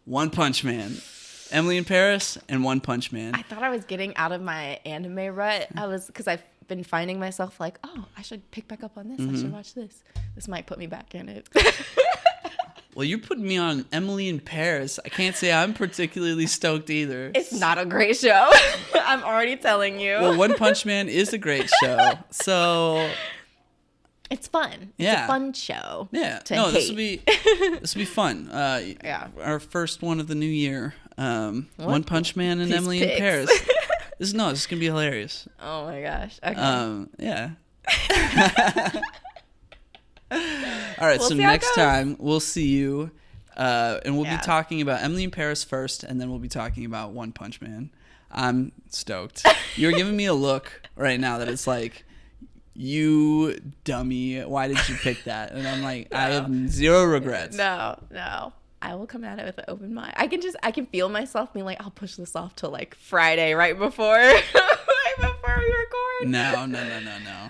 One Punch Man. Emily in Paris and One Punch Man. I thought I was getting out of my anime rut. Because I've been finding myself like, oh, I should pick back up on this. I should watch this. This might put me back in it. Well, you're putting me on Emily in Paris. I can't say I'm particularly stoked either. It's not a great show. I'm already telling you. Well, One Punch Man is a great show. So it's fun. Yeah. It's a fun show. Yeah. To No, hate. this will be fun. Yeah. Our first one of the new year. One Punch Man and These Emily in pics. Paris. This is gonna be hilarious. Oh my gosh. Okay. Yeah. All right, We'll so see how it next goes. time we'll see you, and we'll Yeah. be talking about Emily in Paris first, and then we'll be talking about One Punch Man. I'm stoked. You're giving me a look right now that it's like, you dummy, why did you pick that? And I'm like, I have zero regrets. No. I will come at it with an open mind. I can feel myself being like, I'll push this off till like Friday right before we record. No.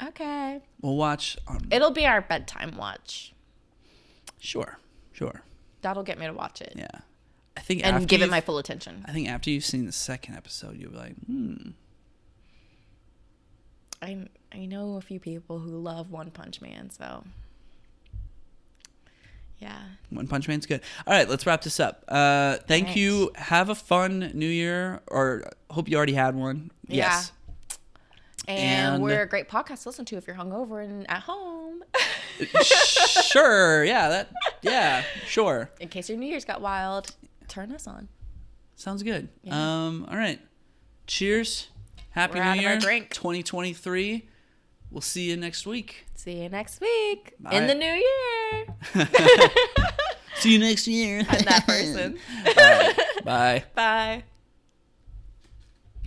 Okay. We'll watch. It'll be our bedtime watch. Sure. That'll get me to watch it. Yeah. I think And give it you've- my full attention. I think after you've seen the second episode, you'll be like, I know a few people who love One Punch Man, so yeah. One Punch Man's good. All right, let's wrap this up. Thank Thanks. you. Have a fun New Year, or hope you already had one. Yeah. Yes. And And- we're a great podcast to listen to if you're hungover and at home. Sure. Yeah. Sure. In case your New Year's got wild, turn us on. Sounds good. Yeah. All right. Cheers. Happy We're New out of our Year. drink. 2023. We'll see you next week. See you next week Bye. in the new year. See you next year. I'm that person. All right. Bye. Bye.